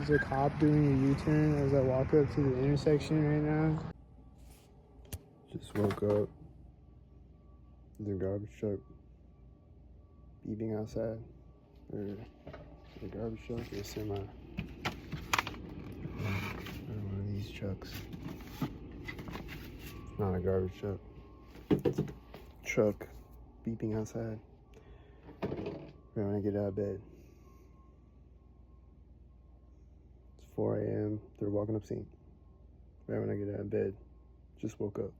There's a cop doing a U-turn as I walk up to the intersection right now. Just woke up. The garbage truck beeping outside. Or the garbage truck or a semi. Or one of these trucks. Not a garbage truck. Truck beeping outside. Right when I get out of bed. It's 4 a.m. They're walking up St. Right when I get out of bed. Just woke up.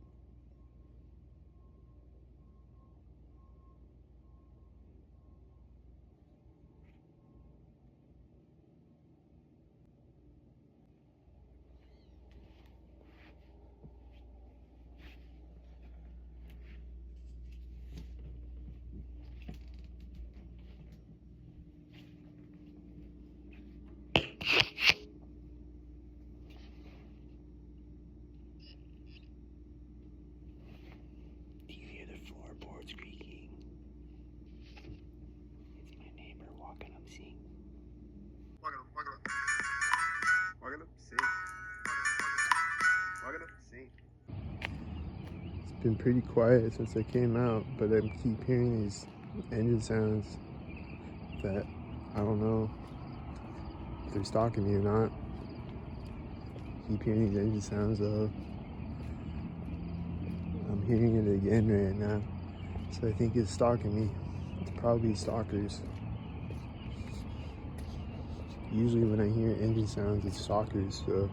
Do you hear the floorboards creaking? It's my neighbor walking up St. Walking up St. Walking up St. It's been pretty quiet since I came out, but I keep hearing these engine sounds that I don't know if they're stalking me or not. Keep hearing these engine sounds though. I'm hearing it again right now. So I think it's stalking me. It's probably stalkers. Usually when I hear engine sounds, it's stalkers, so.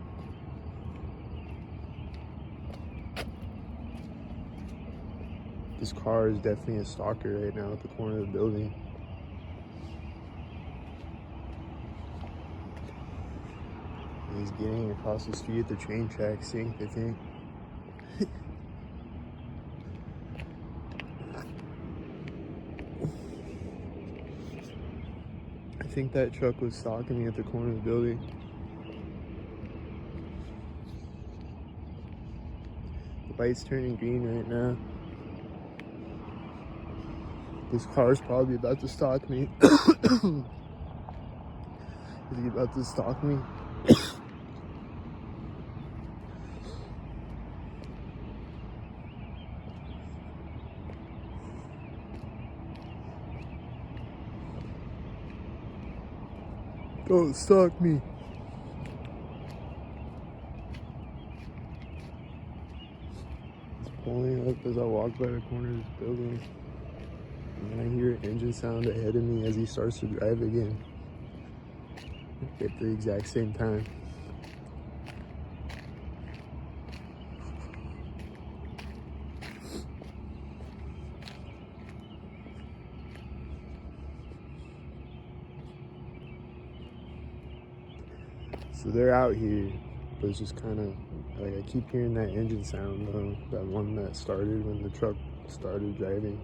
This car is definitely a stalker right now at the corner of the building. He's getting across the street at the train track synced, I think. I think that truck was stalking me at the corner of the building. The light's turning green right now. This car is probably about to stalk me. Is he about to stalk me? Don't stalk me. It's pulling up as I walk by the corner of this building. And then I hear an engine sound ahead of me as he starts to drive again. At the exact same time. So they're out here, but it's just kind of like I keep hearing that engine sound though, that one that started when the truck started driving.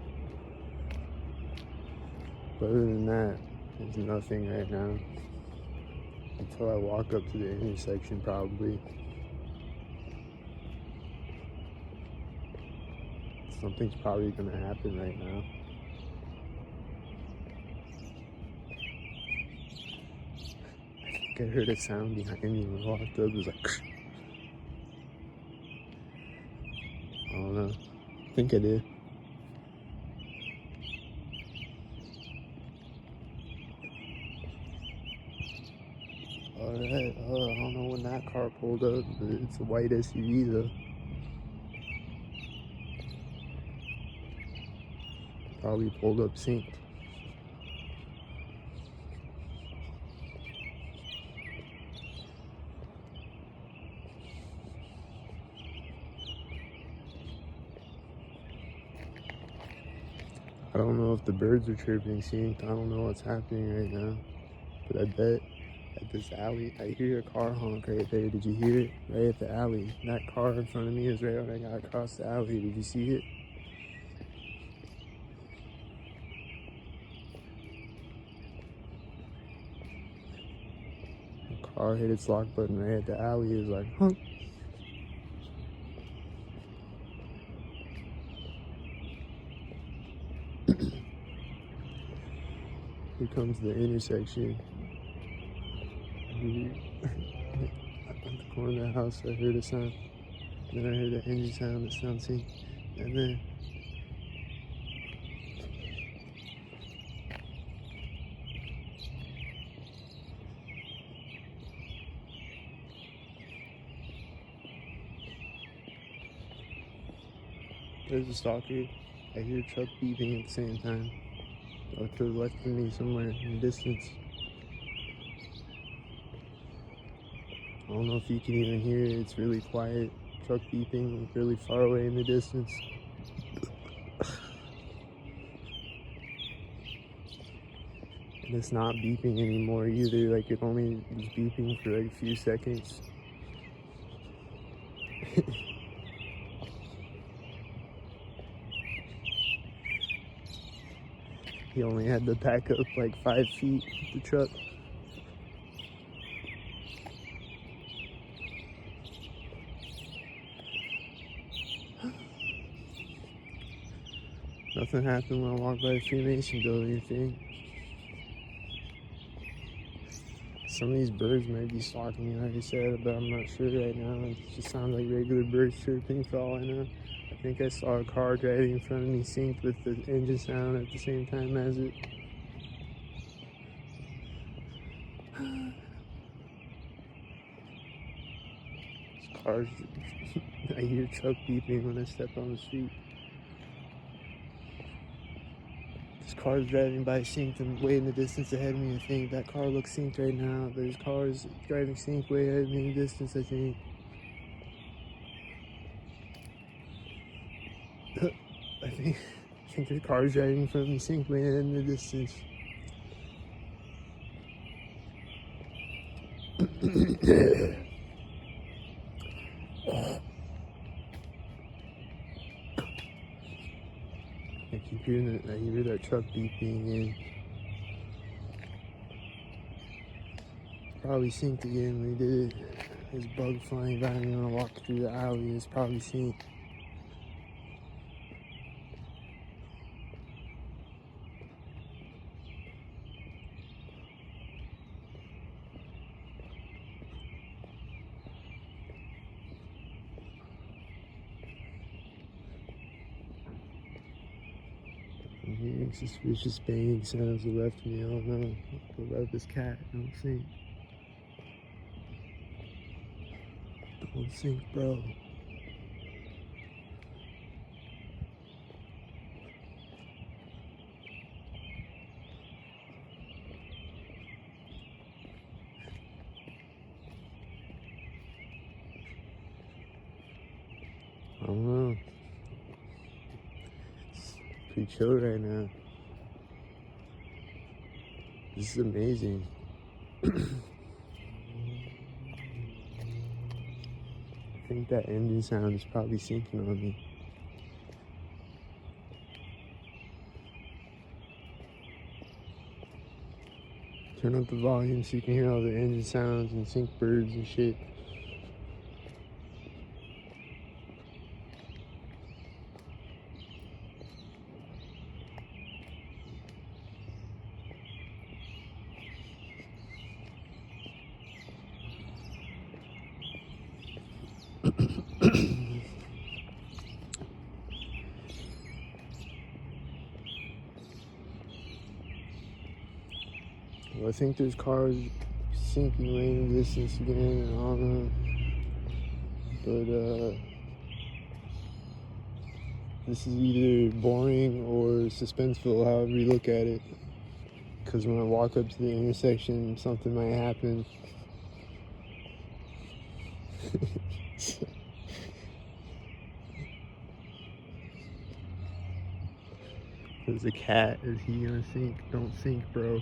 But other than that, there's nothing right now until I walk up to the intersection probably. Something's probably gonna happen right now. I heard a sound behind me when I walked up. It was like, I don't know. I think I did. Alright, I don't know when that car pulled up, but it's a white SUV though. Probably pulled up synced. I don't know if the birds are chirping synced. I don't know what's happening right now. But I bet at this alley, I hear a car honk right there. Did you hear it? Right at the alley. That car in front of me is right when I got across the alley. Did you see it? The car hit its lock button right at the alley. It was like, honk. Here comes the intersection. corner of the house, I heard a sound. Then I heard the engine sound, the sound sync, and then there's a stalker. I hear a truck beeping at the same time. Or to the left of me somewhere in the distance. I don't know if you can even hear it. It's really quiet. Truck beeping like really far away in the distance. And it's not beeping anymore either. Like it only was beeping for like a few seconds. He only had to back up like 5 feet with the truck. Nothing happened when I walked by the Freemason building thing. Some of these birds might be stalking me, like I said, but I'm not sure right now. It just sounds like regular birds chirping for all I know. I think I saw a car driving in front of me synced with the engine sound at the same time as it. This car's... I hear truck beeping when I step on the street. This car's driving by synced and way in the distance ahead of me, I think. That car looks synced right now. There's cars driving synced way ahead of me in the distance, I think. I think there's cars driving in front of me synced way ahead in the distance. I keep hearing it. I hear that truck beeping again. Probably synced again when he did it. There's a bug flying by me when I walk through the alley. It's probably synced. I'm hearing suspicious banging sounds to the left of me. I don't know about this cat. Don't think. Don't think, bro. I don't know. It's pretty chill right now. This is amazing. I think that engine sound is probably syncing on me. Turn up the volume so you can hear all the engine sounds and sync birds and shit. Well, I think there's cars sinking way in the distance again, and I don't know. But this is either boring or suspenseful, however you look at it. Because when I walk up to the intersection, something might happen. There's a cat. Is he gonna sink? Don't sink, bro.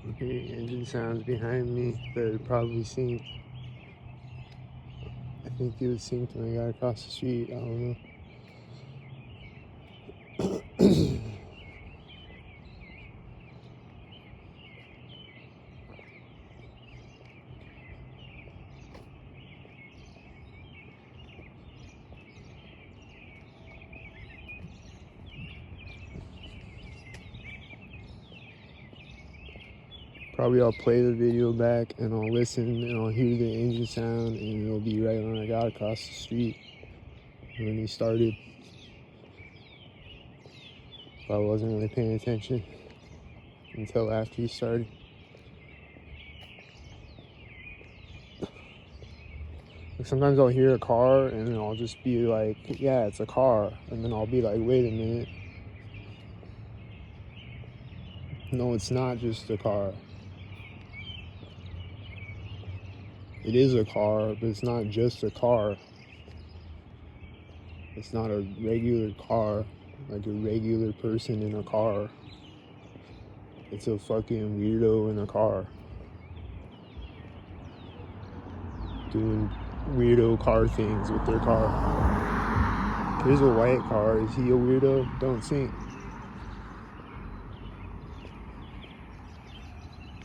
Okay, engine sounds behind me that are probably synced. I think it was synced when I got across the street. I don't know. Probably I'll play the video back and I'll listen and I'll hear the engine sound, and it'll be right when I got across the street when he started. But I wasn't really paying attention until after he started. Like sometimes I'll hear a car and then I'll just be like, yeah, it's a car. And then I'll be like, wait a minute. No, it's not just a car. It is a car, but it's not just a car. It's not a regular car, like a regular person in a car. It's a fucking weirdo in a car. Doing weirdo car things with their car. Here's a white car. Is he a weirdo? Don't think.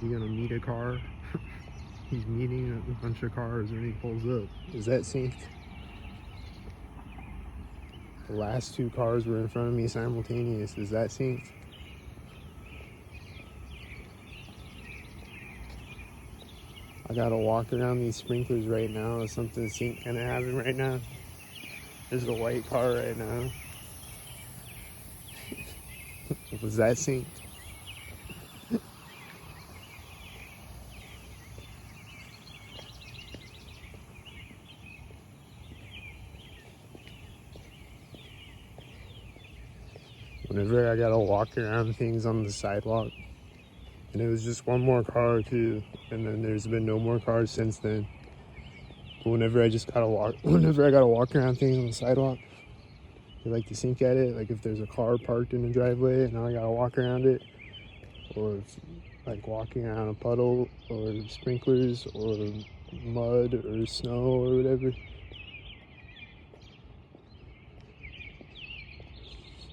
You gonna meet a car? He's meeting a bunch of cars when he pulls up. Is that synced? The last two cars were in front of me simultaneous. Is that synced? I gotta walk around these sprinklers right now. Is something synced gonna happen right now? There's a white car right now. Was that synced? Whenever I gotta walk around things on the sidewalk, and it was just one more car too, and then there's been no more cars since then. But whenever I gotta walk around things on the sidewalk, I like to sync at it. Like if there's a car parked in the driveway and I gotta walk around it, or if, like walking around a puddle or sprinklers or mud or snow or whatever.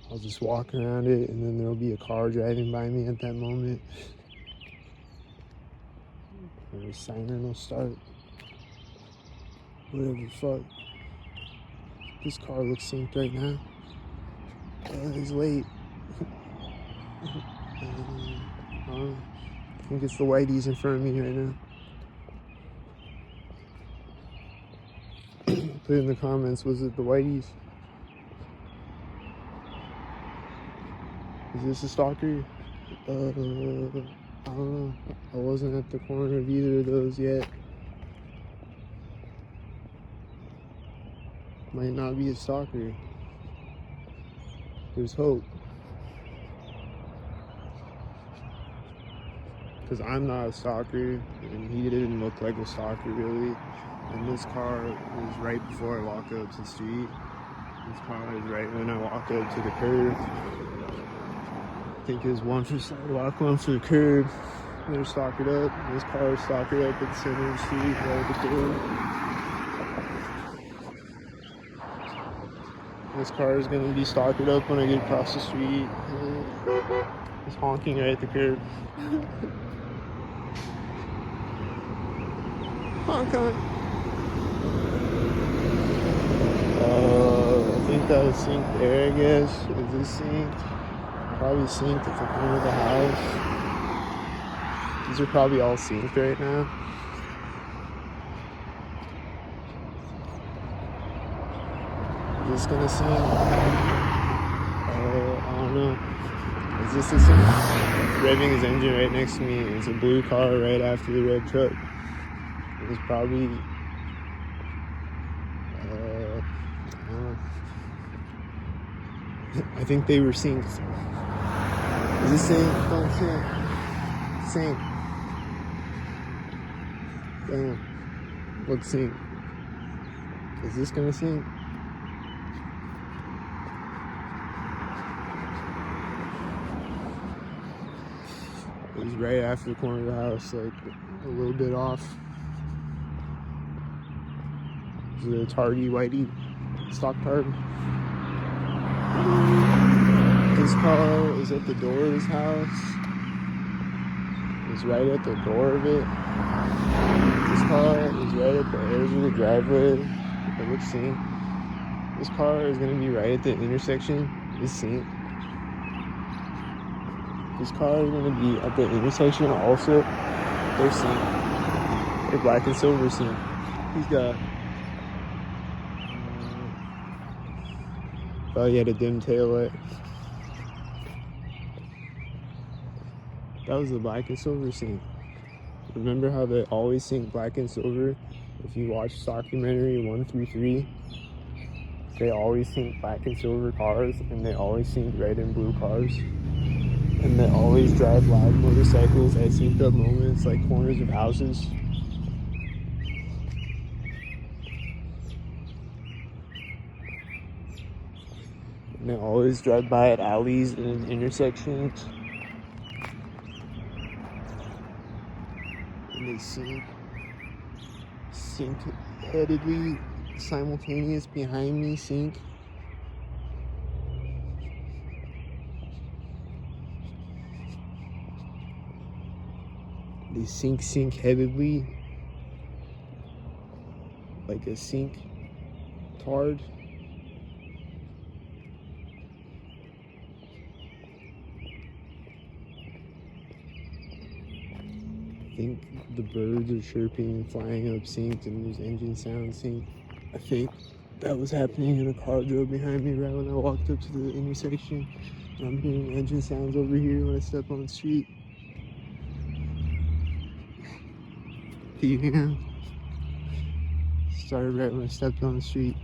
I'll just walk around it, and then there'll be a car driving by me at that moment. And the siren will start. Whatever the fuck. This car looks synced right now. He's late. I think it's the whiteies in front of me right now. Put in the comments, was it the whiteies? Is this a stalker? I don't know. I wasn't at the corner of either of those yet. Might not be a stalker. There's hope. Because I'm not a stalker, and he didn't look like a stalker really. And this car is right before I walk up to the street. This car is right when I walk up to the curb. I think there's one for sidewalk, one for the curb. They're stalkered up. This car is stalkered up at the center of the street, right at the curb. This car is going to be stalkered up when I get across the street. It's honking right at the curb. Honk on. I think that was synced there, I guess. Is this synced? Probably synced at the corner of the house. These are probably all synced right now. Is this gonna sync? I don't know. Is this a sync? Revving his engine right next to me. It's a blue car right after the red truck. It was probably I think they were synced. Is this sync? Don't sync. Sync. Damn. Let's sync. Is this gonna sync? It was right after the corner of the house, like a little bit off. It was a tardy whitey, stock tard. This car is at the door of his house. It's right at the door of it. This car is right at the edge of the driveway. It looks synced. This car is going to be right at the intersection. It's synced. This car is gonna be at the intersection also. They're synced. They're black and silver synced. He's got oh, he had a dim tail light. That was the black and silver sync. Remember how they always sync black and silver? If you watch STALKUMENT4RY 1 through 3, they always sync black and silver cars, and they always sync red and blue cars. And they always drive loud motorcycles at synced up moments like corners of houses. And they always drive by at alleys and intersections. And they sync headedly, simultaneous behind me, sync. They sync headedly, like a sync tard. I think the birds are chirping and flying up synced, and there's engine sound synced. I think that was happening in a car drove behind me right when I walked up to the intersection. And I'm hearing engine sounds over here when I step on the street. Do you hear him? Started right when I stepped on the street.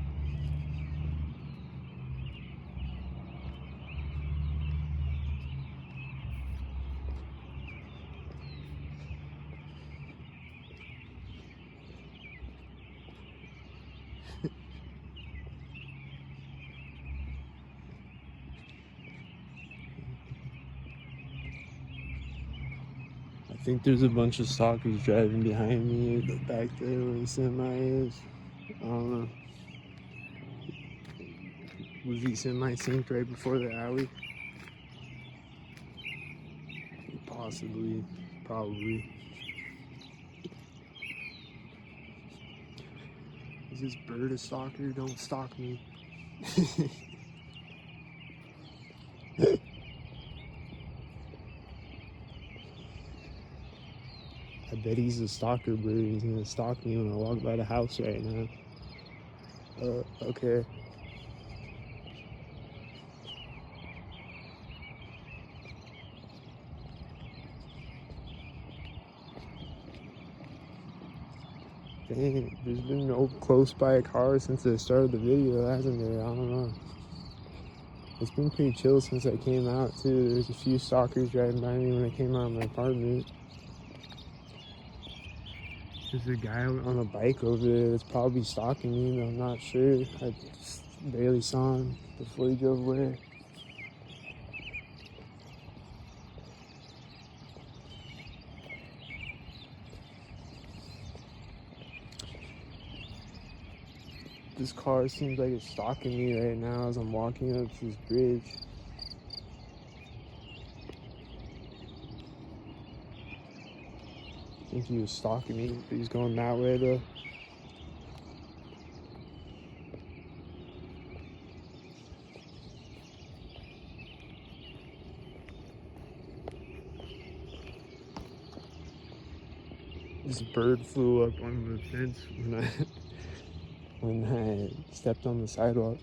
I think there's a bunch of stalkers driving behind me back there where the semi is. I don't know. Was he semi-synced right before the alley? Possibly. Probably. Is this bird a stalker? Don't stalk me. I bet he's a stalker bird. He's gonna stalk me when I walk by the house right now. Okay. Dang, there's been no close by car since the start of the video, hasn't there? I don't know. It's been pretty chill since I came out too. There's a few stalkers driving by me when I came out of my apartment. There's a guy on a bike over there that's probably stalking me, but I'm not sure. I just barely saw him before he drove away. This car seems like it's stalking me right now as I'm walking up to this bridge. I think he was stalking me, but he's going that way though. This bird flew up on the fence when I stepped on the sidewalk.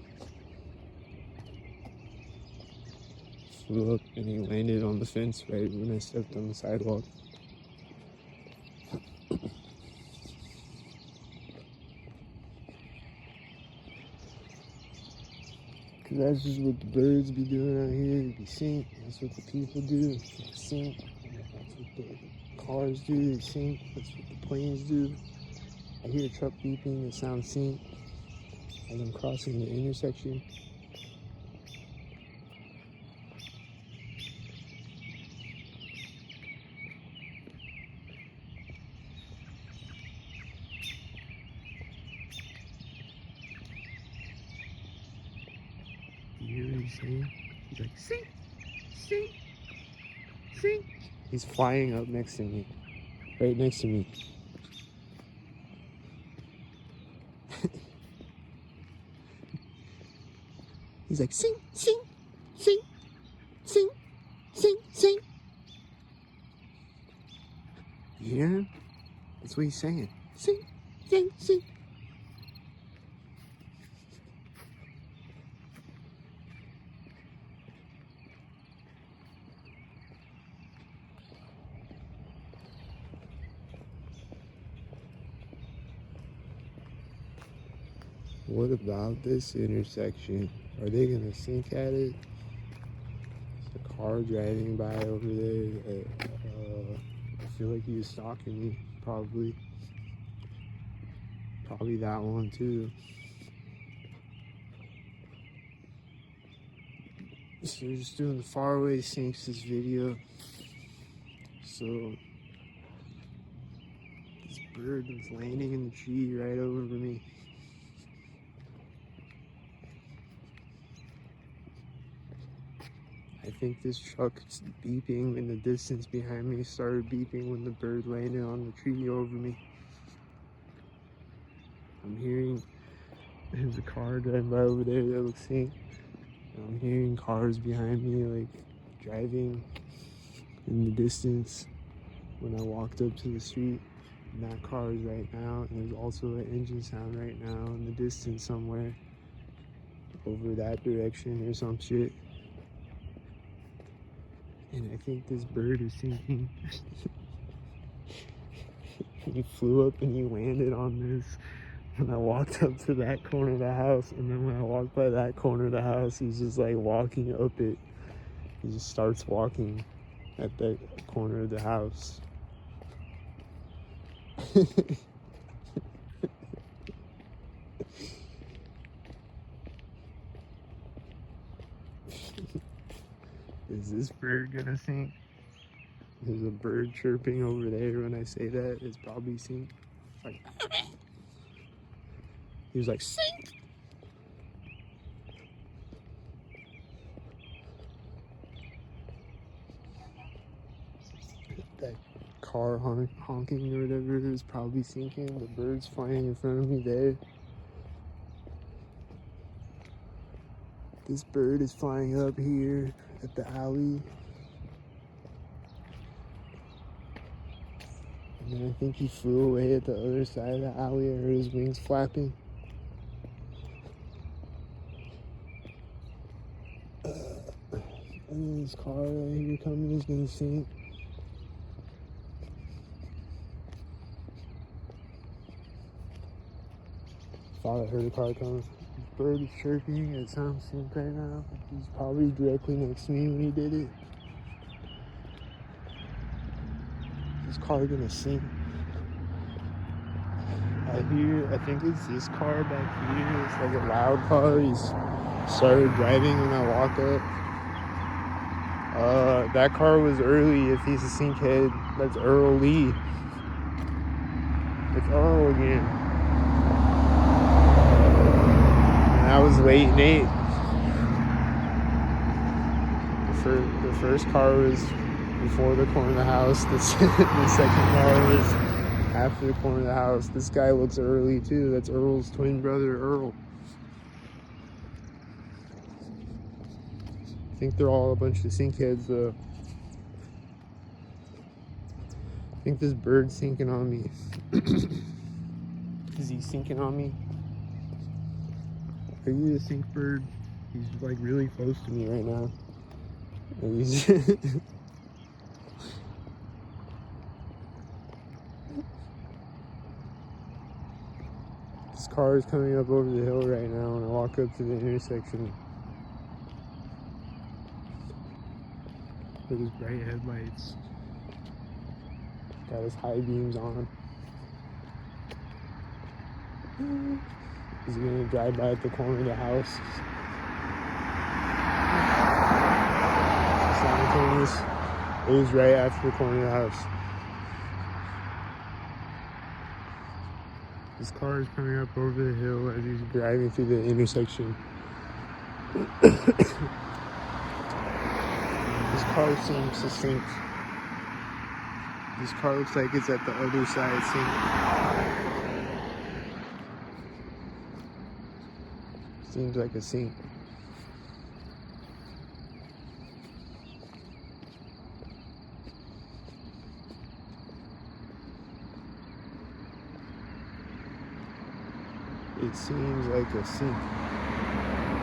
Flew up and he landed on the fence right when I stepped on the sidewalk. Cause that's just what the birds be doing out here. They be synced. That's what the people do. They sync. That's what the cars do. They sync. That's what the planes do. I hear a truck beeping. It sounds synced as I'm crossing the intersection. You hear what he's saying? He's like, sing, sing, sing. He's flying up next to me. Right next to me. He's like, sing, sing, sing, sing, sing, sing. hear him? That's what he's saying. Sing, sing, sing. What about this intersection? Are they gonna sink at it? There's a car driving by over there. I feel like he was stalking me, probably. Probably that one too. So we're just doing the faraway sinks this video. So this bird is landing in the tree right over me. I think this truck's beeping in the distance behind me started beeping when the bird landed on the tree over me. I'm hearing, there's a car driving by over there that looks sink. I'm hearing cars behind me like driving in the distance when I walked up to the street. And that car is right now, and there's also an engine sound right now in the distance somewhere over that direction or some shit. And I think this bird is sinking. He flew up and he landed on this. When I walked up to that corner of the house, and then when I walked by that corner of the house, he's just like walking up it. He just starts walking at that corner of the house. Is this bird gonna sink? There's a bird chirping over there when I say that. It's probably sink. Like, he was like, sink! That car honking or whatever is probably sinking. The bird's flying in front of me there. This bird is flying up here at the alley. And then I think he flew away at the other side of the alley. I heard his wings flapping. And then this car right here coming is gonna sink. Thought I heard a car coming. This bird is chirping. It sounds sink right now. He's probably directly next to me when he did it. This car gonna sink. I think it's this car back here. It's like a loud car. He's started driving when I walk up. That car was Early. If he's a sinkhead, that's Earl Lee. It's Earl again. And that was late Nate. The first car was before the corner of the house. The second car was after the corner of the house. This guy looks Early too. That's Earl's twin brother, Earl. I think they're all a bunch of sinkheads though. I think this bird's sinking on me. Is he sinking on me? Are you a sink bird? He's like really close to me right now. And he's This car is coming up over the hill right now and I walk up to the intersection. With his bright headlights. Got his high beams on. Is he gonna drive by at the corner of the house? Simultaneous. It was right after the corner of the house. This car is coming up over the hill as he's driving through the intersection. This car seems to sink. This car looks like it's at the other side sink. Seems like a sink. it seems like a sink.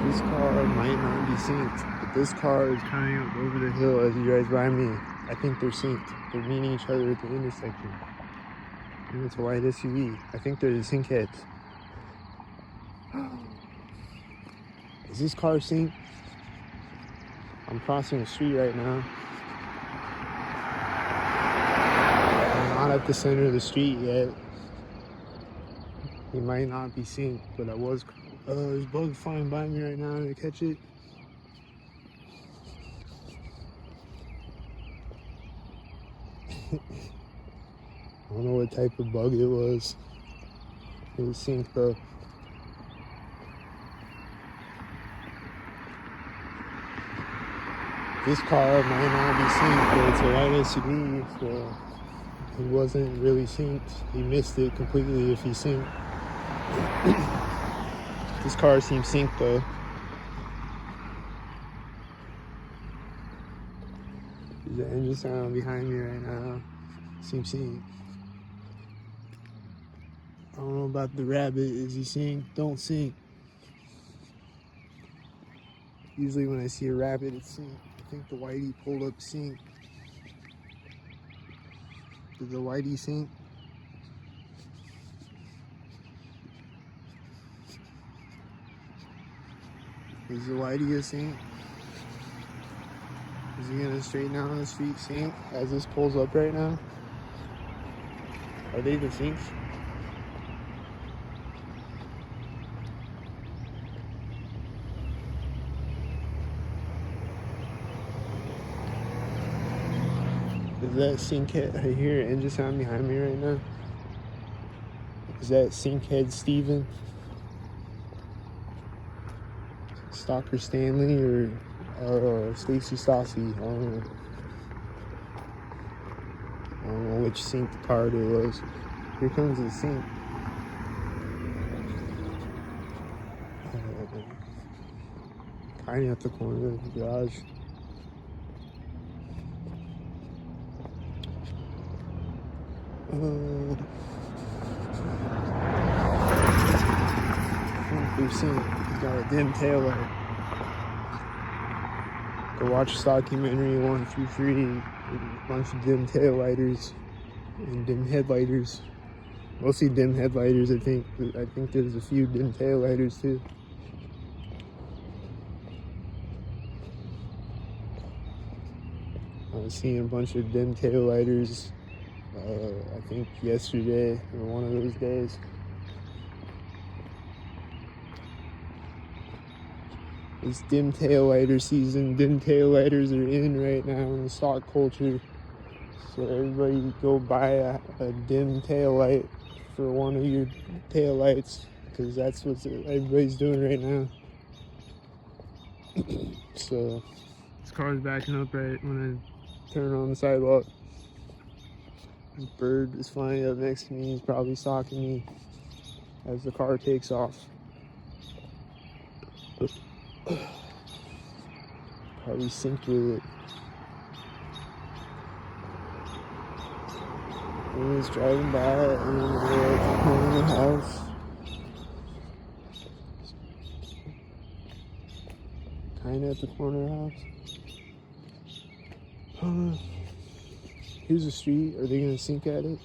This car might not be synced, but this car is coming up over the hill as he drives by me. I think they're synced. They're meeting each other at the intersection. And it's a white SUV. I think they're the sync heads. Is this car synced? I'm crossing the street right now. I'm not at the center of the street yet. He might not be synced, but I was. There's bugs flying by me right now to catch it. I don't know what type of bug it was. It was synced though. This car might not be synced, but it's a white SUV, so he wasn't really synced. He missed it completely if he synced. This car seems synced though. There's an engine sound behind me right now. Seems synced. I don't know about the rabbit. Is he synced? Don't sync. Usually when I see a rabbit, it's synced. I think the whitey pulled up sync. Did the whitey sync? Is the whitey a sync? Is he gonna straighten out on the street sync as this pulls up right now? Are they the syncs? Is that sync head? I hear an engine sound behind me right now. Is that sync head Steven? Stalker Stanley or Stacy Stassi? I don't know which sync card it was. Here comes the sync. Kind of at the corner of the garage. We've seen it. He's got a dim tail light. Go watch STALKUMENT4RY 1 through 3. A bunch of dim tail lighters and dim headlighters. Mostly dim headlighters, I think. But I think there's a few dim tail lighters too. I was seeing a bunch of dim tail lighters. I think yesterday or one of those days. It's dim tail lighter season. Dim tail lighters are in right now in the stock culture. So everybody go buy a dim tail light for one of your tail lights, because that's what everybody's doing right now. So this car's backing up right when I turn on the sidewalk. This bird is flying up next to me. He's probably stalking me as the car takes off. Probably synced with it. He was driving by and we're at the corner of the house. Kinda at the corner of the house. Here's the street. Are they gonna sync at it?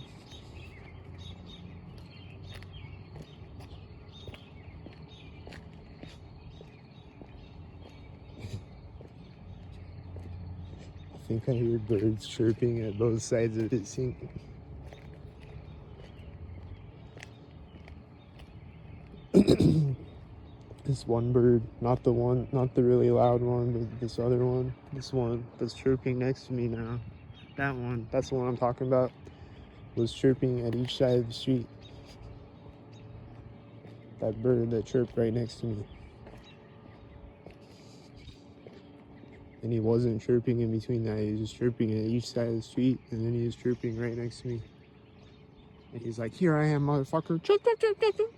I think I hear birds chirping at both sides of it syncing. This one bird, not the really loud one, but this other one. This one that's chirping next to me now. That one, that's the one I'm talking about, was chirping at each side of the street. That bird that chirped right next to me. And he wasn't chirping in between that, he was just chirping at each side of the street, and then he was chirping right next to me. And he's like, "Here I am, motherfucker." Chirp, chirp, chirp, chirp, chirp.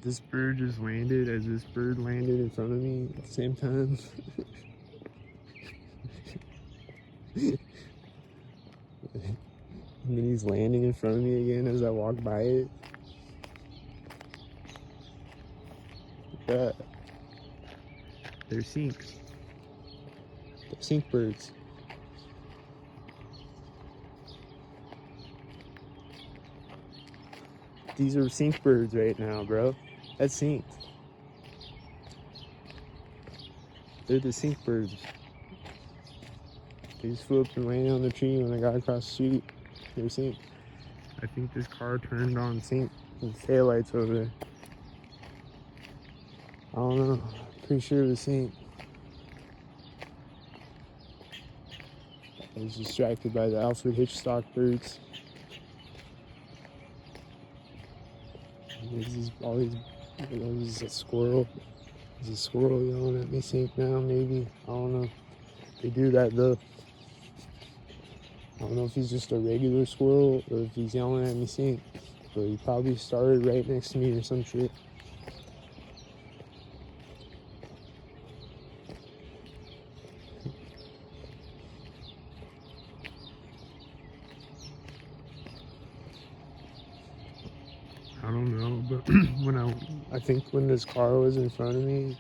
This bird just landed as this bird landed in front of me at the same time. And then he's landing in front of me again as I walk by it. They're sinks. They're sink birds. These are sink birds right now, bro. That's sinks. They're the sink birds. They just flew up and landed on the tree when I got across the street. They're sink. I think this car turned on sink with taillights over there. I don't know. Pretty sure it was sink. I was distracted by the Alfred Hitchcock birds. There's a squirrel. There's a squirrel yelling at me sink now, maybe. I don't know. They do that though. I don't know if he's just a regular squirrel or if he's yelling at me sink. But he probably started right next to me or some shit. I don't know, but I think when this car was in front of me,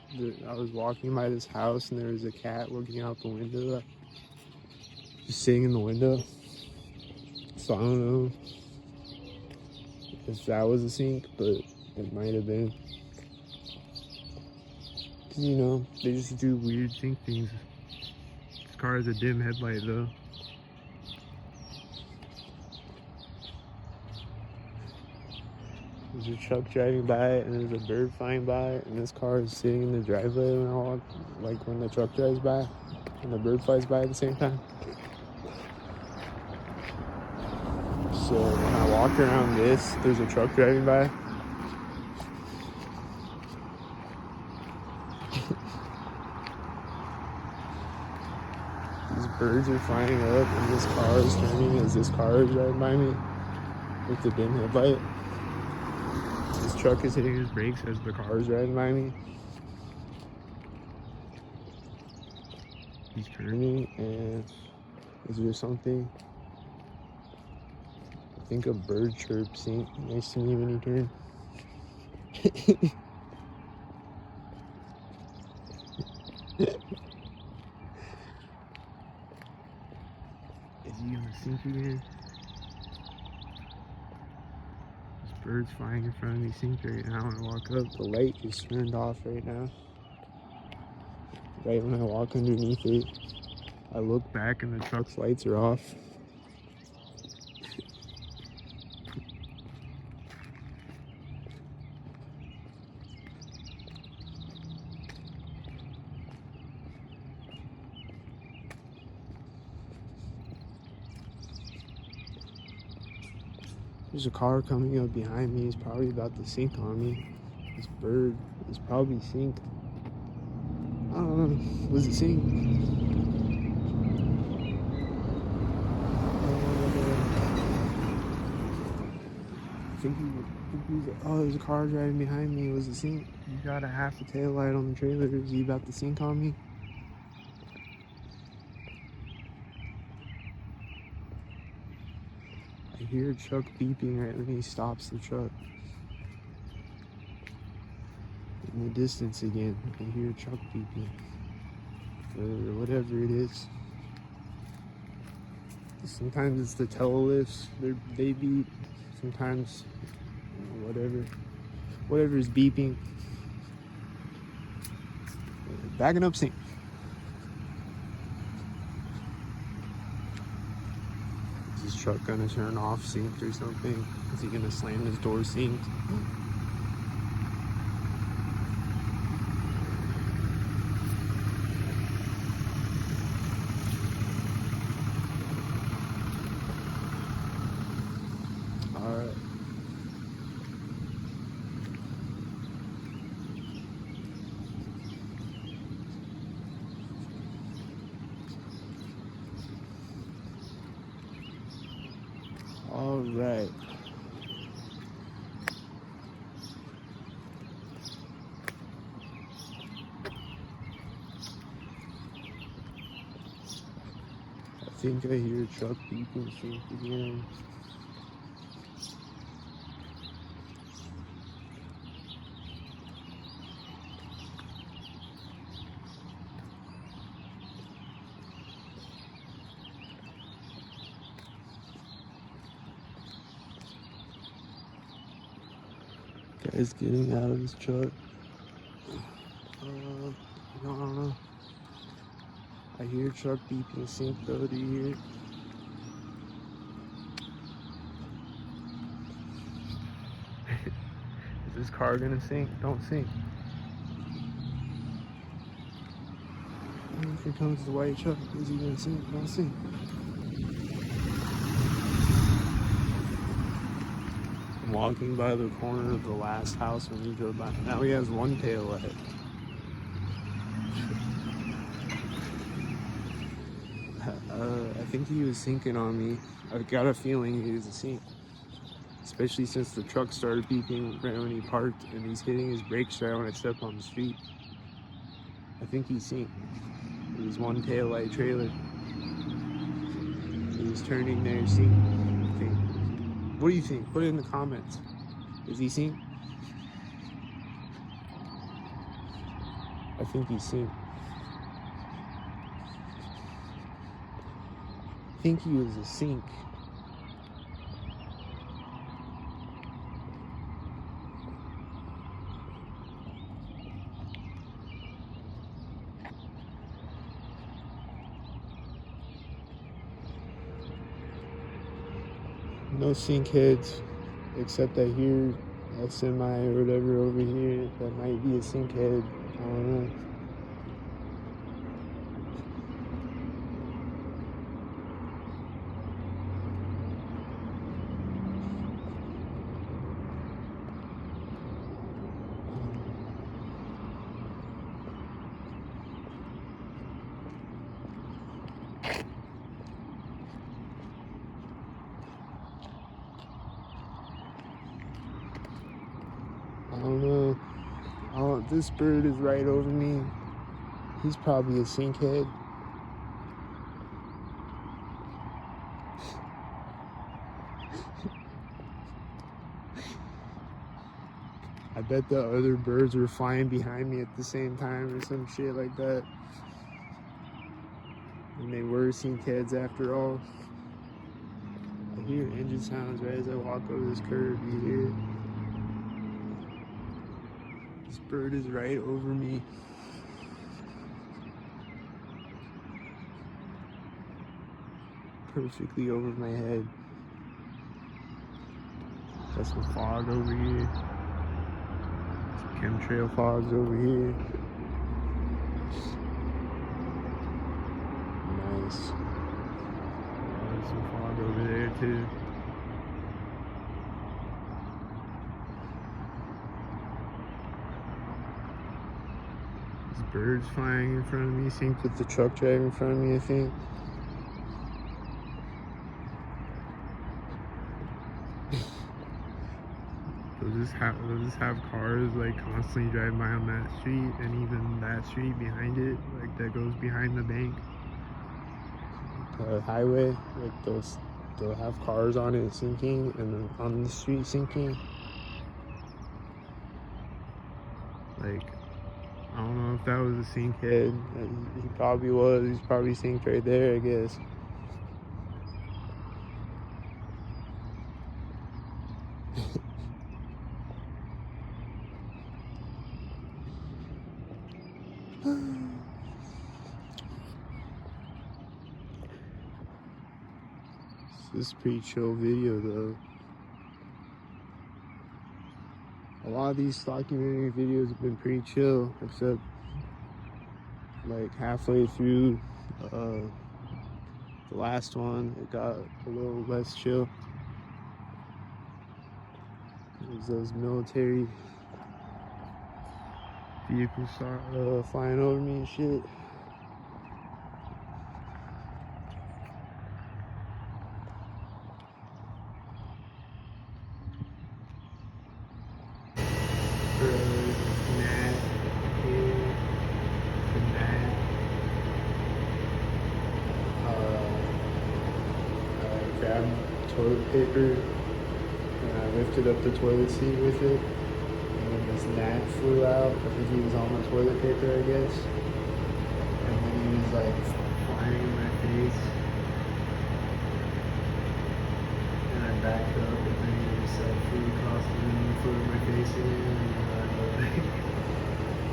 I was walking by this house and there was a cat looking out the window, just sitting in the window. So I don't know if that was a sink, but it might have been. 'Cause, you know, they just do weird sink things. This car has a dim headlight though. There's a truck driving by it, and there's a bird flying by it, and this car is sitting in the driveway when I walk, like when the truck drives by, and the bird flies by at the same time. So when I walk around this, there's a truck driving by. These birds are flying up, and this car is turning as this car is driving by me with the dim headlight. This truck is hitting his brakes as the car is driving by me. He's turning, and is there something? I think a bird chirps next to me when he turned. Is he gonna sink again? This bird's flying in front of me sink right now when I walk up. The light is turned off right now. Right when I walk underneath it, I look back and the truck's lights are off. There's a car coming up behind me. He's probably about to sink on me. This bird is probably sinked. I don't know. Was it sink? I think oh, there's a car driving behind me. Was it sink? You got a half a tail light on the trailer. Is he about to sink on me? I hear a truck beeping right when he stops the truck. In the distance again, I hear a truck beeping. Or whatever it is. Sometimes it's the telelifts, they beep. Sometimes, whatever is beeping. Backing up sink. Is this truck gonna turn off synced or something? Is he gonna slam his door synced? Alright. Alright. I think I hear a truck beeping sync again. Guy's getting out of his truck. No, I don't know. I hear a truck beeping sync though. Do you hear it? Is this car gonna sink? Don't sink. Here comes the white truck. Is he gonna sink? Don't sink. I'm walking by the corner of the last house when he drove by. Now he has one tail light. I think he was sinking on me. I've got a feeling he was a sink. Especially since the truck started beeping right when he parked and he's hitting his brakes right when I stepped on the street. I think he's synced. It was one tail light trailer. He was turning there synced. I think. What do you think? Put it in the comments. Is he synced? I think he's synced. I think he was a sink. No sink heads, except I hear a semi or whatever over here that might be a sink head. I don't know. I don't know. Oh, this bird is right over me. He's probably a sink head. I bet the other birds were flying behind me at the same time or some shit like that. And they were sink heads after all. I hear engine sounds right as I walk over this curb. You hear it? This bird is right over me. Perfectly over my head. Got some fog over here. Some chemtrail fogs over here. Nice. There's some fog over there too. There's birds flying in front of me, synced with the truck driving in front of me, I think. They'll just have cars like constantly drive by on that street, and even that street behind it, like that goes behind the bank. Highway, like they'll have cars on it sinking, and then on the street sinking. Like, I don't know if that was a sink head. He probably was. He's probably synced right there, I guess. This is a pretty chill video though. A lot of these documentary videos have been pretty chill, except like halfway through the last one, it got a little less chill. There's those military vehicles flying over me and shit. grabbed toilet paper and I lifted up the toilet seat with it. And then this gnat flew out. I think he was on the toilet paper, I guess. And then he was like flying in my face. And I backed up and then he just like flew across the room, flew in my face again.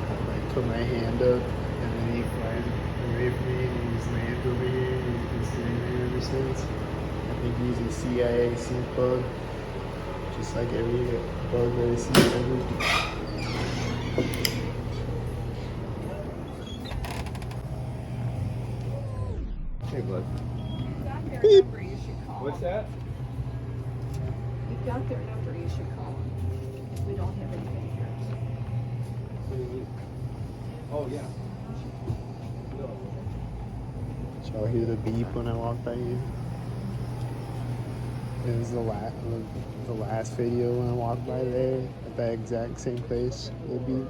And then I put my hand up and then he flies away from me and he just lands over here and he's been sitting there ever since. I think he's a CIA sync bug. Just like every bug that I see ever. Hey, bud. You got their number, you should call. What's that? You got their number, you should call them. If we don't have anything here. What do you need? Oh, yeah. Did y'all hear the beep when I walked by you? It was the last video when I walked by there at that exact same place. The beep.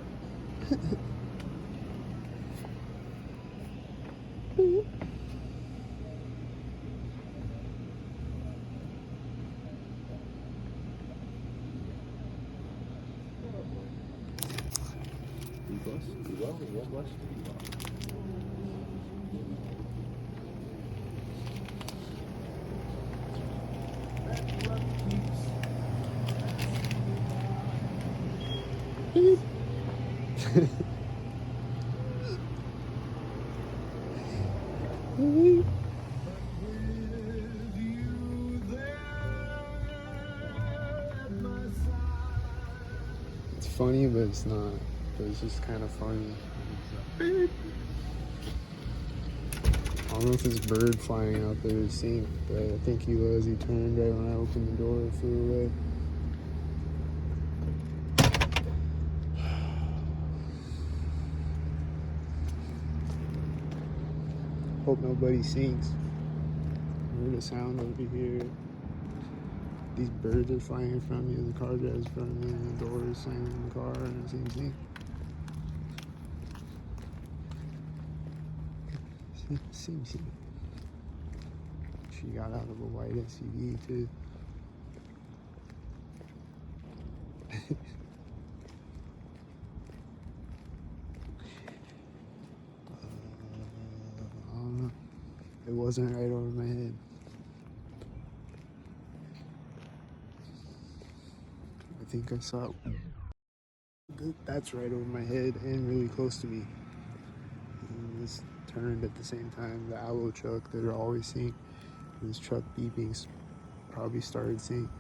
It's funny, but it's not. But it's just kind of funny. I don't know if this bird flying out there is synced, but I think he was. He turned right when I opened the door and flew away. Hope nobody sinks. I heard a sound over here. These birds are flying in front of me, and the car drives in front of me, and the door is slamming in the car, and it seems sink. Sing. She got out of a white SUV too. I don't know. It wasn't right over my head. I think I saw it. That's right over my head and really close to me. And this turned at the same time. The aloe truck that are always synced. This truck beeping probably started synced.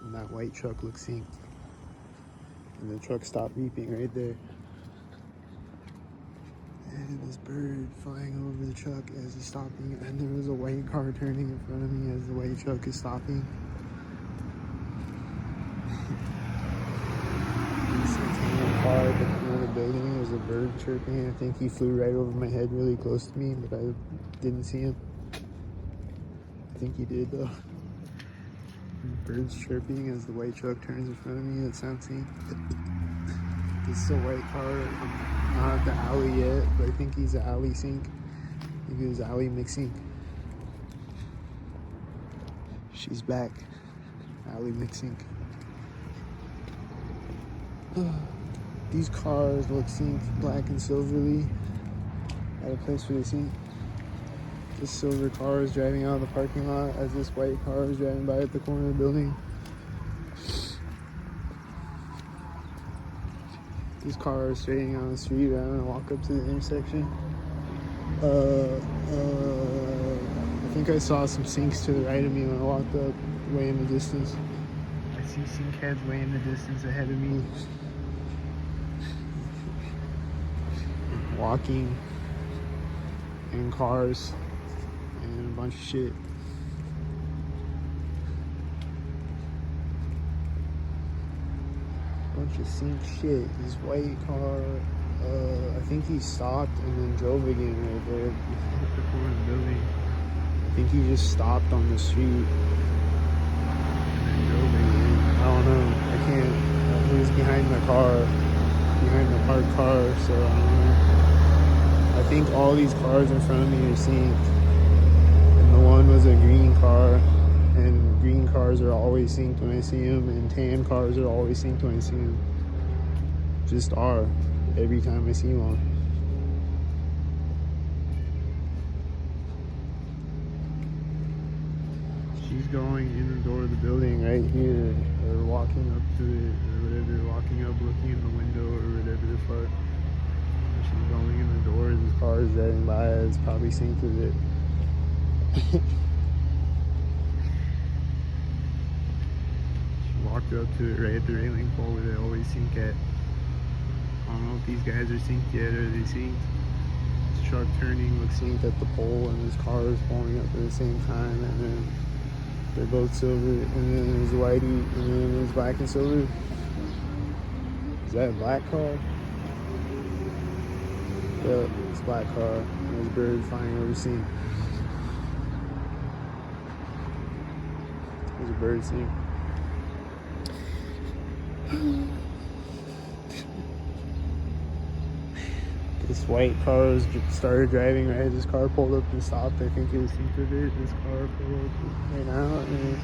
And that white truck looks synced. And the truck stopped beeping right there. And this bird flying over the truck as it's stopping. And there was a white car turning in front of me as the white truck is stopping. Car at another building, there's a bird chirping. I think he flew right over my head really close to me, but I didn't see him. I think he did though. Birds chirping as the white truck turns in front of me. That sounds synced. This is a white car. I'm not at the alley yet, but I think he's an alley sync. I think he was alley mixing. She's back. Alley mixing. These cars look synced, black and silverly. At a place where they sync. This silver car is driving out of the parking lot as this white car is driving by at the corner of the building. These cars straightening on the street. I'm gonna walk up to the intersection. I think I saw some sinks to the right of me when I walked up, way in the distance. I see sink heads way in the distance ahead of me. Walking in cars and a bunch of shit. Bunch of sink shit. This white car, I think he stopped and then drove again right there at the corner of the building. I think he just stopped on the street and then drove again. I don't know. I can't. He was behind the car, behind the parked car, so I don't know. I think all these cars in front of me are synced, and the one was a green car, and green cars are always synced when I see them, and tan cars are always synced when I see them. Just are, every time I see one. She's going in the door of the building right here, or walking up to it, or whatever, walking up, looking in the window, or whatever the fuck. She's going in the door, this car is driving by, it's probably synced with it. She walked up to it right at the railing pole where they always sync at. I don't know if these guys are synced yet, or are they synced? This truck turning looks synced at the pole, and this car is pulling up at the same time, and then they're both silver, and then there's whitey, and then there's black and silver. Is that a black car? Yeah, it's a black car. And there's a bird flying over the scene. There's a bird scene. This white car started driving right as this car pulled up and stopped. I think it was synced with it. This car pulled up right now, and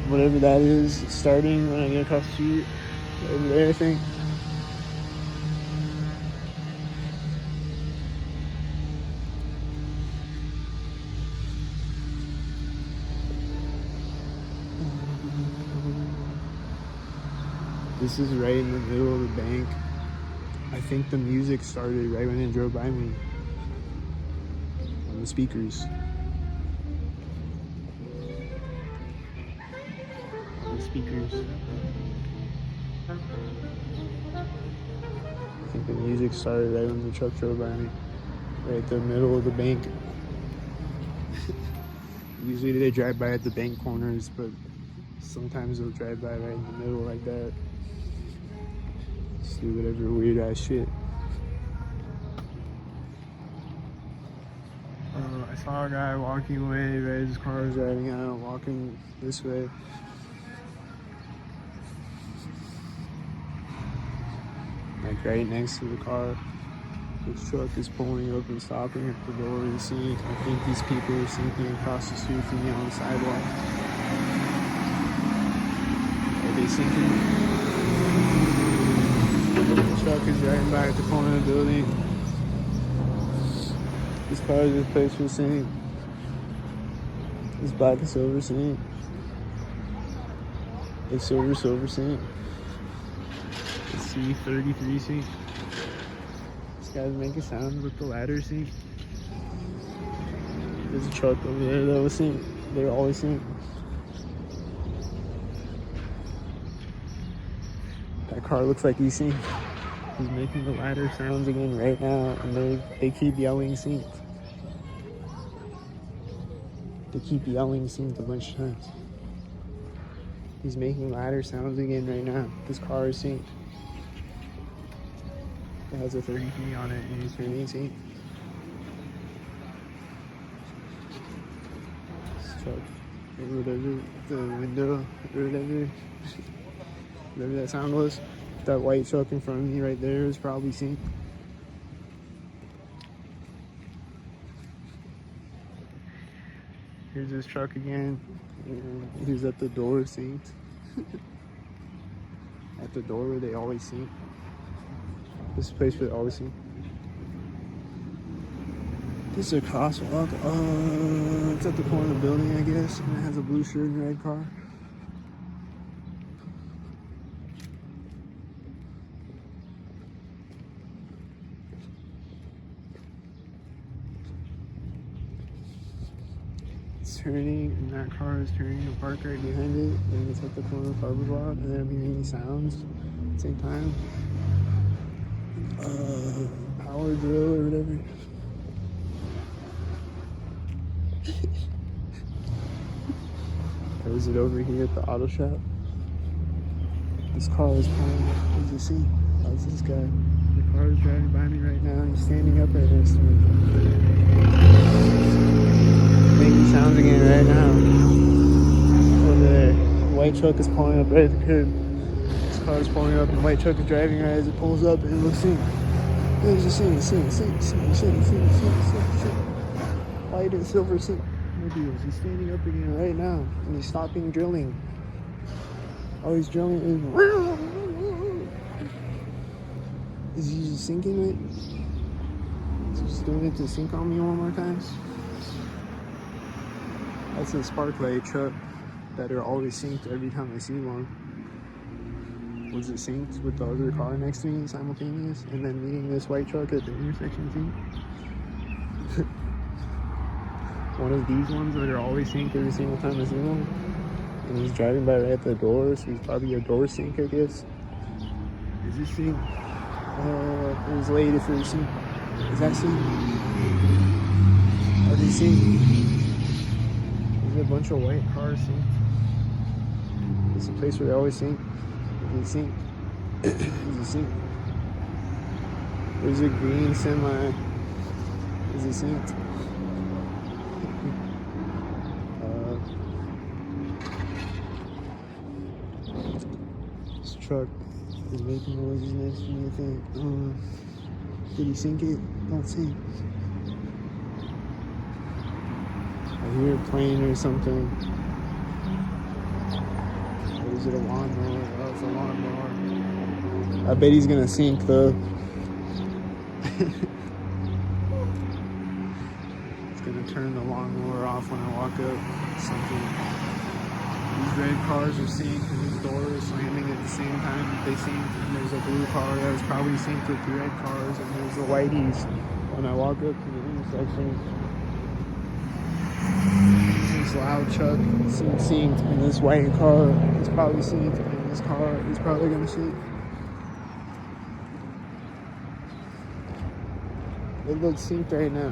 whatever that is, it's starting when I get across the street over there, I think. This is right in the middle of the bank. I think the music started right when it drove by me on the speakers. On the speakers. I think the music started right when the truck drove by me. Right at the middle of the bank. Usually they drive by at the bank corners, but sometimes they'll drive by right in the middle like that. Just do whatever weird ass shit. I saw a guy walking away, right as his car was driving out, walking this way. Like right next to the car. This truck is pulling up and stopping at the door of the seat. I think these people are sinking across the street from me on the sidewalk. Are they sinking? The truck is driving by at the corner of the building. This car is replaced for sync. This black and silver sync. It's silver sync. It's C33 sync. This guy's making sounds with the ladder sync. There's a truck over there that was synced. They're always synced. That car looks like he's synced. He's making the ladder sounds again right now, and they keep yelling synced. They keep yelling synced a bunch of times. He's making ladder sounds again right now. This car is synced. It has a 33 on it, and he's turning synced. This truck, or whatever, the window, or whatever that sound was. That white truck in front of me right there is probably synced. Here's this truck again. He's at the door synced. At the door where they always sync. This is a place where they always sync. This is a crosswalk. It's at the corner of the building, I guess. And it has a blue shirt and red car. It's turning, and that car is turning to park right behind it, and it's at the corner of Harbor Block, and then I'm hearing any sounds at the same time. Power drill or whatever. Or is it over here at the auto shop? This car is pulling up. What does it see? How's this guy? The car is driving by me right now. He's standing up right next to me. Making sounds again right now. Over there. The white truck is pulling up right at the curb. This car is pulling up, and the white truck is driving right as it pulls up, and it looks synced. There's a sync. White and silver sync. Look at he's standing up again right now, and he's stopping drilling. Oh, he's drilling. Is he just sinking it? Is he just doing it to sink on me one more time? That's a Sparklight truck that are always synced every time I see one. Was it synced with the other car next to me simultaneous, and then meeting this white truck at the intersection too? One of these ones that are always synced every single time I see one. And he's driving by right at the door, so he's probably a door sync, I guess. Is this sync? It was late if it was sync. Is that sync? Are they synced? There's a bunch of white cars synced. It's a place where they always sync. Is it synced? Is it synced? There's a green semi. Is it synced? This truck is making noises next to me, I think. Did he sink it? Don't sink. I hear a plane or something. Or is it a lawnmower? Oh, it's a lawnmower. I bet he's gonna sink though. It's gonna turn the lawnmower off when I walk up. Something. These red cars are synced and these doors slamming at the same time that they sync. And there's a blue car that was probably synced with the red cars, and there's the whiteys when I walk up to the intersection. This loud truck seems synced, and this white car is probably synced, and this car is probably gonna sync. It looks synced right now.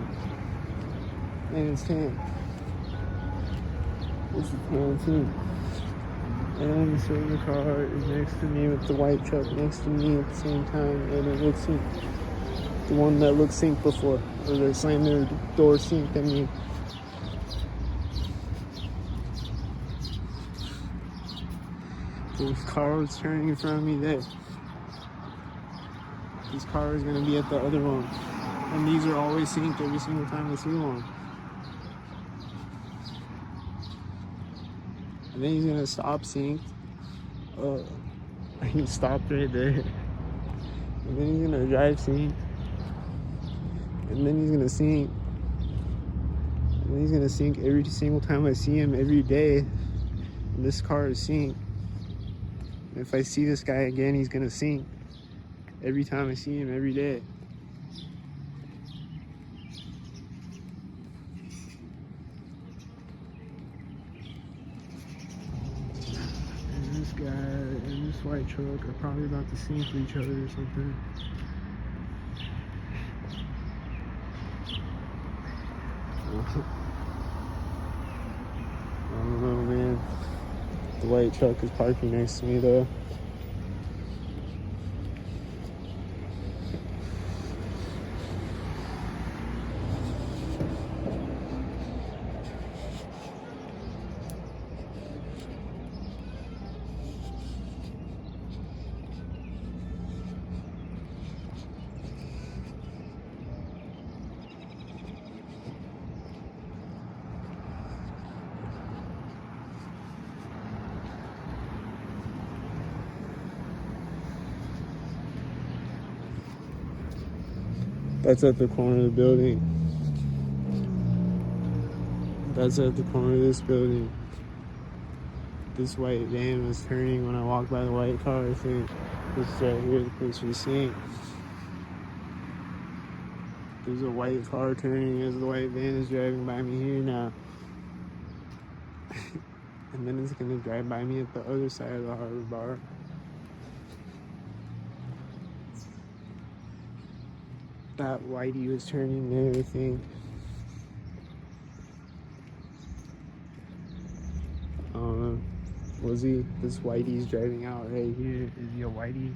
And it's 10. This is 10. And the silver car is next to me with the white truck next to me at the same time, and it looks synced. The one that looked synced before, or they slammed their door synced at me. This car was turning in front of me there. This car is gonna be at the other one. And these are always synced every single time I see one. And then he's gonna stop synced. He stopped right there. And then he's gonna drive synced. And then he's gonna sync. And then he's gonna sync every single time I see him every day. And this car is synced. And if I see this guy again, he's gonna sync every time I see him every day. This guy and this white truck are probably about to sync with each other or something. I don't know, man. The white truck is parking next to me though. That's at the corner of the building. That's at the corner of this building. This white van was turning when I walked by the white car, I think. This is right here, the place we seen. There's a white car turning as the white van is driving by me here now. And then it's gonna drive by me at the other side of the harbor bar. That whitey was turning there, I think. I don't know. Was he? This whitey's driving out right here. Is he a whitey?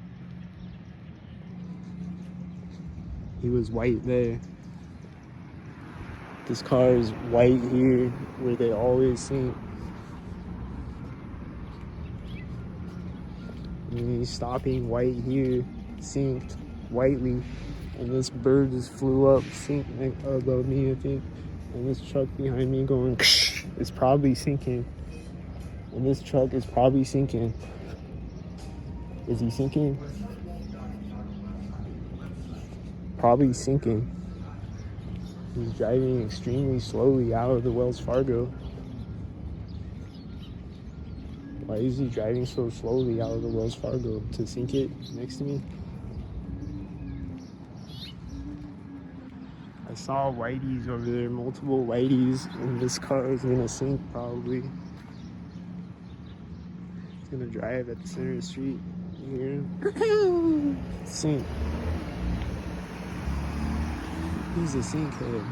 He was white there. This car is white here, where they always sync. And he's stopping white here, synced whitely. And this bird just flew up, synced above me, I think. And this truck behind me going is probably sinking. And this truck is probably sinking. Is he sinking? Probably sinking. He's driving extremely slowly out of the Wells Fargo. Why is he driving so slowly out of the Wells Fargo? To sink it next to me? I saw whiteys over there, multiple whiteys, and this car is gonna sink probably. It's gonna drive at the center of the street. You hear him? Sink. He's a sinkhead.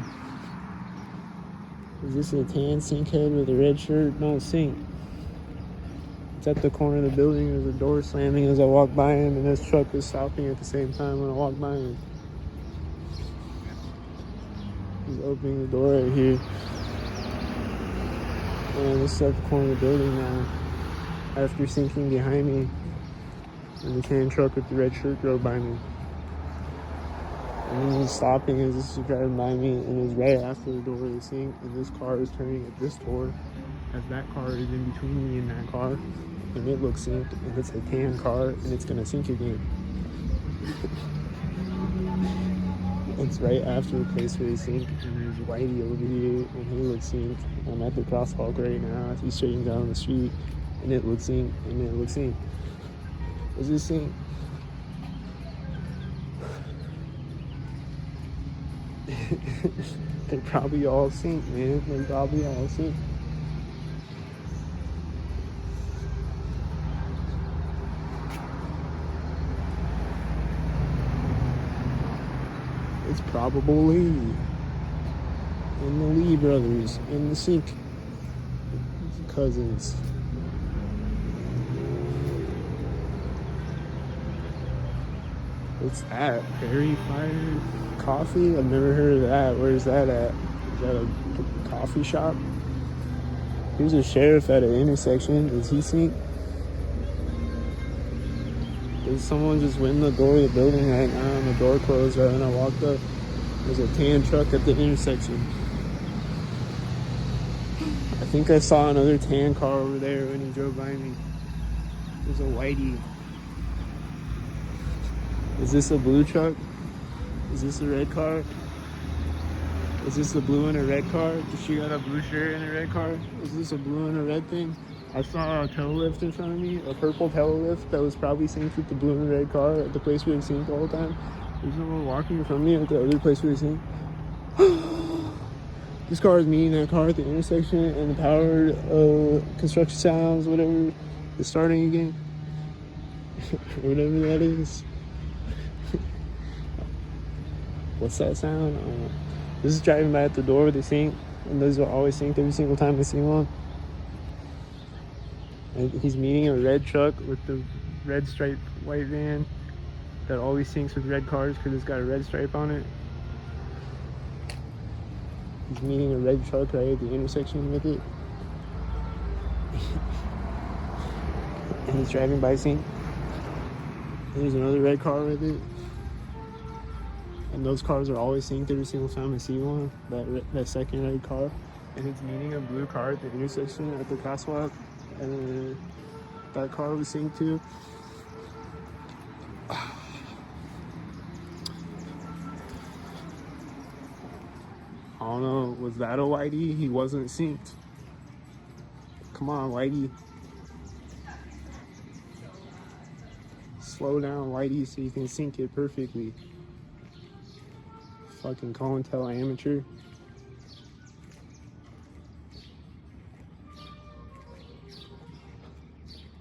Is this a tan sinkhead with a red shirt? Don't sink. It's at the corner of the building. There's a door slamming as I walk by him, and this truck is stopping at the same time when I walk by him. He's opening the door right here. And this is at the corner of the building now. After sinking behind me, and the tan truck with the red shirt drove by me. And then he's stopping as this is driving by me, and it's right after the door is sink, and this car is turning at this door as that car is in between me and that car, and it looks synced, and it's a tan car, and it's gonna sink again. It's right after the place where they sink, and there's Whitey over here, and he looks synced. I'm at the crosswalk right now as he's straighting down the street, and it looks synced, and it looks synced. Is this synced? They're probably all synced, man. They're probably all synced. It's probably in the Lee brothers in the sink cousins. What's that? Prairie Fire Coffee? I've never heard of that. Where's that at? Is that a coffee shop? Here's a sheriff at an intersection. Is he synced? There's someone just went in the door of the building right now, and the door closed right when I walked up. There's a tan truck at the intersection. I think I saw another tan car over there when he drove by me. There's a whitey. Is this a blue truck? Is this a red car? Is this a blue and a red car? Does she got a blue shirt and a red car? Is this a blue and a red thing? I saw a tail lift in front of me, a purple tail lift that was probably synced with the blue and red car at the place where they sync all the time. There's someone walking in front of me at the other place where they sync. This car is meeting that car at the intersection, and the power construction sounds, whatever, is starting again. Whatever that is. What's that sound? I don't know. This is driving by at the door where they sync, and those are always synced every single time I see one. And he's meeting a red truck with the red striped white van that always syncs with red cars because it's got a red stripe on it. He's meeting a red truck right at the intersection with it. And he's driving by sync. And there's another red car with it. And those cars are always synced every single time I see one. That second red car. And it's meeting a blue car at the intersection at the crosswalk. And that car was synced too. I don't know, was that a whitey? He wasn't synced. Come on, whitey. Slow down, whitey, so you can sync it perfectly. Fucking call and tell amateur.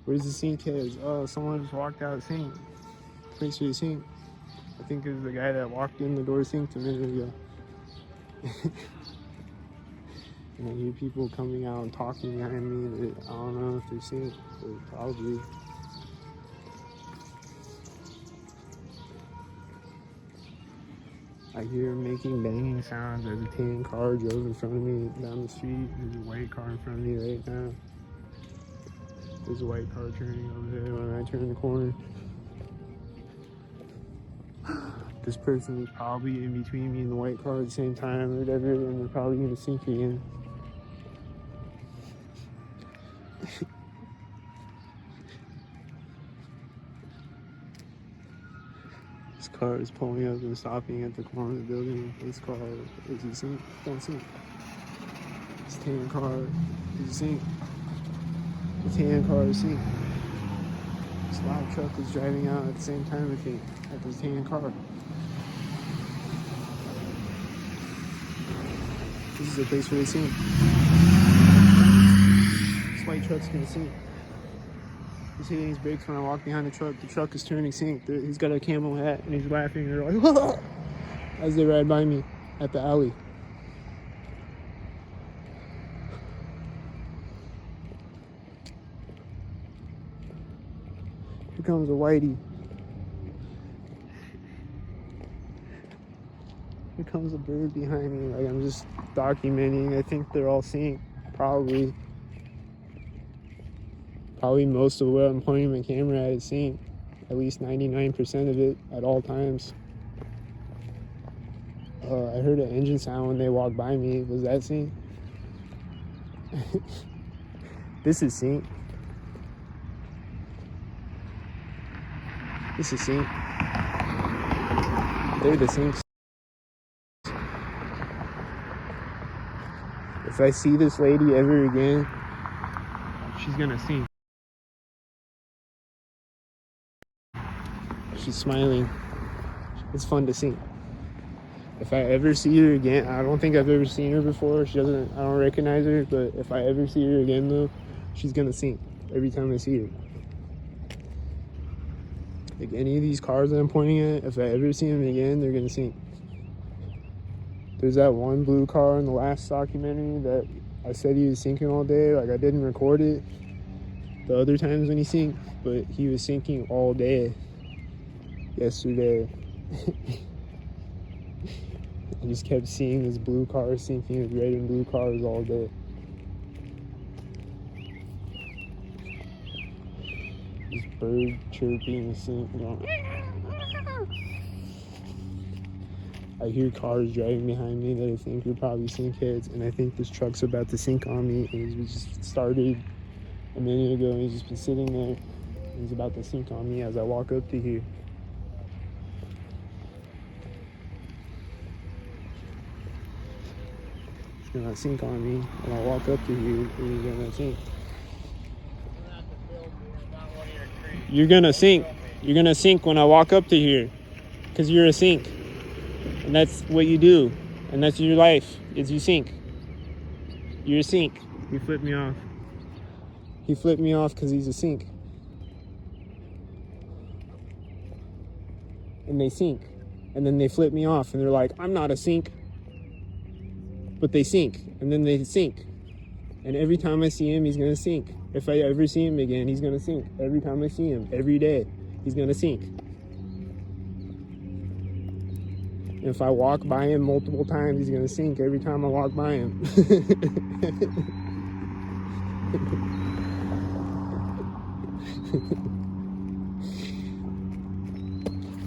Where's the sync heads? Oh, someone just walked out of sync. Place where you sync. I think it was the guy that walked in the door synced a minute ago. And I hear people coming out and talking behind me that I don't know if they're synced, but probably. I hear him making banging sounds as a tan car drove in front of me down the street. There's a white car in front of me right now. There's a white car turning over there when I turn the corner. This person is probably in between me and the white car at the same time or whatever, and they're probably gonna sink again. This car is pulling up and stopping at the corner of the building. This car is a sink. Don't sink. This tan car is a sink. The tan car is a sink. This loud truck is driving out at the same time, I think, at this tan car. This is a place where they sink. This white truck's gonna sink. He's hitting his brakes when I walk behind the truck. The truck is turning sink. He's got a camo hat and he's laughing. They're like, as they ride by me at the alley. Here comes a whitey. Here comes a bird behind me. Like, I'm just documenting. I think they're all sink. Probably most of what I'm pointing my camera at is sink. At least 99% of it at all times. I heard an engine sound when they walked by me. Was that sink? This is sink. This is sink. They're the sinks. If I see this lady ever again, she's gonna sink. She's smiling. It's fun to see. If I ever see her again, I don't think I've ever seen her before. I don't recognize her, but if I ever see her again though, she's gonna sink every time I see her. Like any of these cars that I'm pointing at, if I ever see them again, they're gonna sink. There's that one blue car in the last documentary that I said he was sinking all day. Like, I didn't record it the other times when he sinked, but he was sinking all day yesterday. I just kept seeing this blue car sinking with red and blue cars all day. This bird chirping, going. I hear cars driving behind me that I think are probably sink heads, and I think this truck's about to sink on me. And it just started a minute ago, and he's just been sitting there. And he's about to sink on me as I walk up to here. He's gonna sink on me, and I walk up to here, and he's gonna sink. You're gonna sink. You're gonna sink when I walk up to here, because you're a sink. And that's what you do. And that's your life, is you sink. You're a sink. He flipped me off. He flipped me off because he's a sink. And they sink. And then they flip me off and they're like, I'm not a sink. But they sink. And then they sink. And every time I see him, he's going to sink. If I ever see him again, he's going to sink. Every time I see him, every day, he's going to sink. If I walk by him multiple times, he's gonna sink every time I walk by him.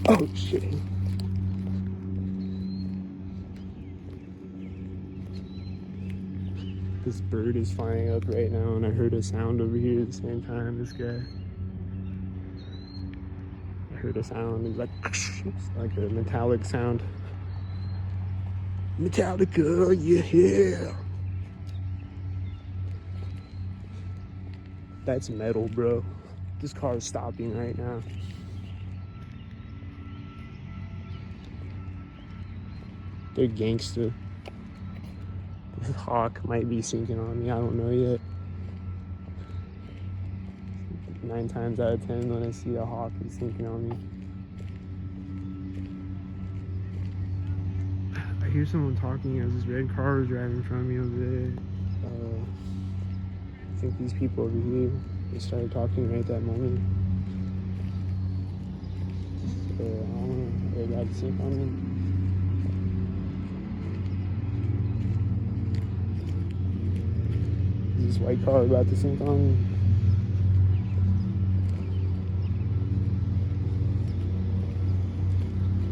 Oh shit. This bird is flying up right now, and I heard a sound over here at the same time. This guy. I heard a sound. It's like a metallic sound. Metallica, yeah. That's metal, bro. This car is stopping right now. They're gangster. This hawk might be sinking on me. I don't know yet. 9 times out of 10 when I see a hawk, he's sinking on me. I hear someone talking as this red car is driving from me over there. I think these people over here, they started talking right at that moment. So, I don't know, they got to sink on me. Is this white car about to sink on me?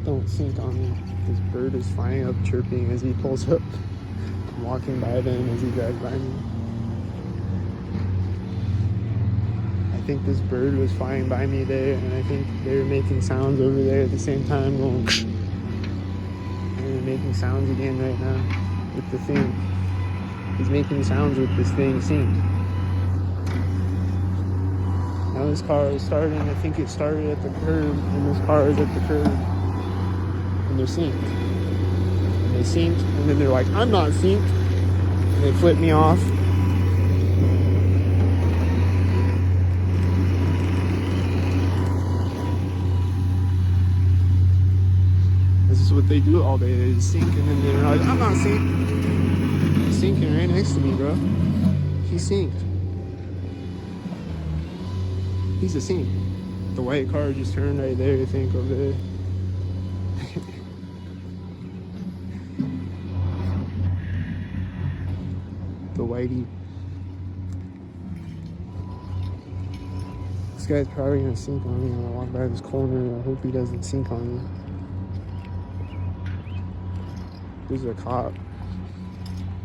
Don't sink on me. This bird is flying up, chirping as he pulls up. I'm walking by them as he drives by me. I think this bird was flying by me there, and I think they were making sounds over there at the same time, going. And they're making sounds again right now with the thing. He's making sounds with this thing synced. Now this car is starting. I think it started at the curb, and this car is at the curb. And they're synced. And they synced, and then they're like, I'm not synced. And they flip me off. This is what they do all day. They just sync, and then they're like, I'm not synced. He's sinking right next to me, bro. He's synced. He's a sync. The white car just turned right there, I think, over there. The whitey. This guy's probably gonna sink on me when I walk by this corner. I hope he doesn't sink on me. There's a cop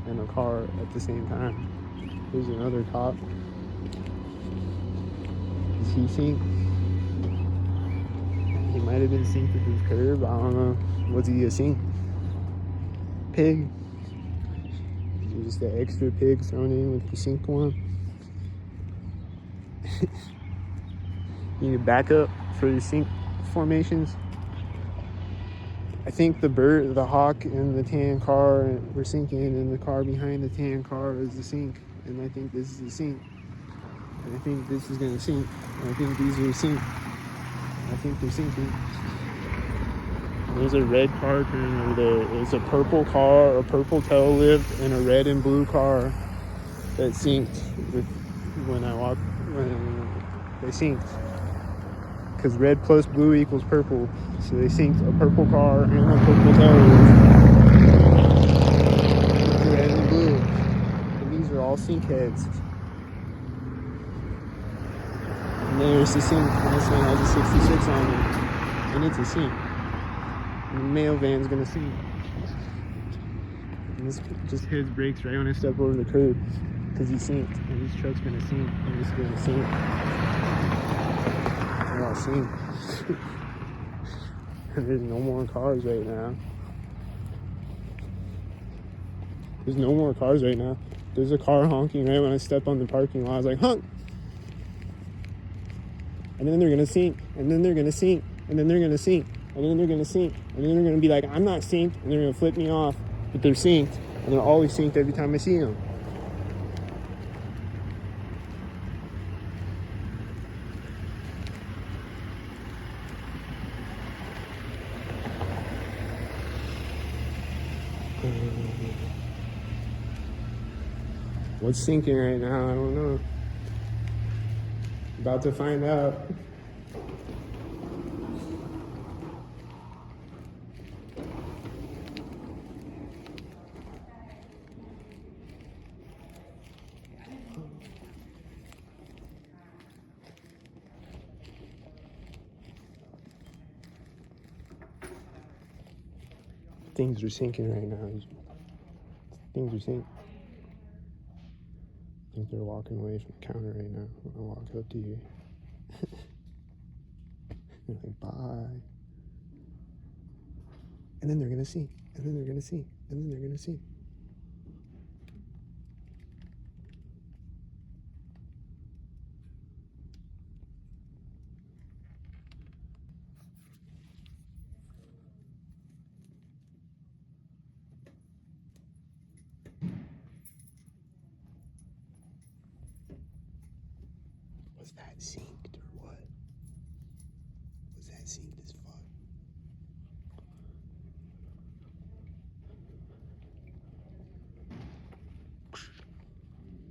and a car at the same time. There's another cop. Is he synced? He might have been synced with his curb. I don't know. Was he a sync? Pig? Just the extra pig thrown in with the sync one. You need backup for the sync formations. I think the bird, the hawk, and the tan car were syncing, and the car behind the tan car is the sync. And I think this is the sync. And I think this is gonna sync. And I think these are sync. I think they're syncing. There's a red car turning over there. There's a purple car, a purple tail lift, and a red and blue car that synced with when I walk. When they synced, because red plus blue equals purple. So they synced a purple car and a purple tail lift. The red and blue. And these are all sync heads. And there's the sync. And this one has a 66 on it, and it's a sync. And the mail van's gonna sink. And this just hits brakes right when I step over the curb because he's synced. And this truck's gonna sink. And it's gonna sink. They're all synced. And there's no more cars right now. There's no more cars right now. There's a car honking right when I step on the parking lot. I was like, honk! And then they're gonna sink. And then they're gonna sink. And then they're gonna sink. And then they're gonna sink, and then they're gonna be like, I'm not synced, and they're gonna flip me off, but they're synced, and they're always synced every time I see them. What's syncing right now? I don't know. About to find out. Things are sinking right now. Things are sinking. I think they're walking away from the counter right now. I'm gonna walk up to you. They're like, bye. And then they're gonna sink. And then they're gonna sink. And then they're gonna sink. Was that synced or what? Was that synced as fuck?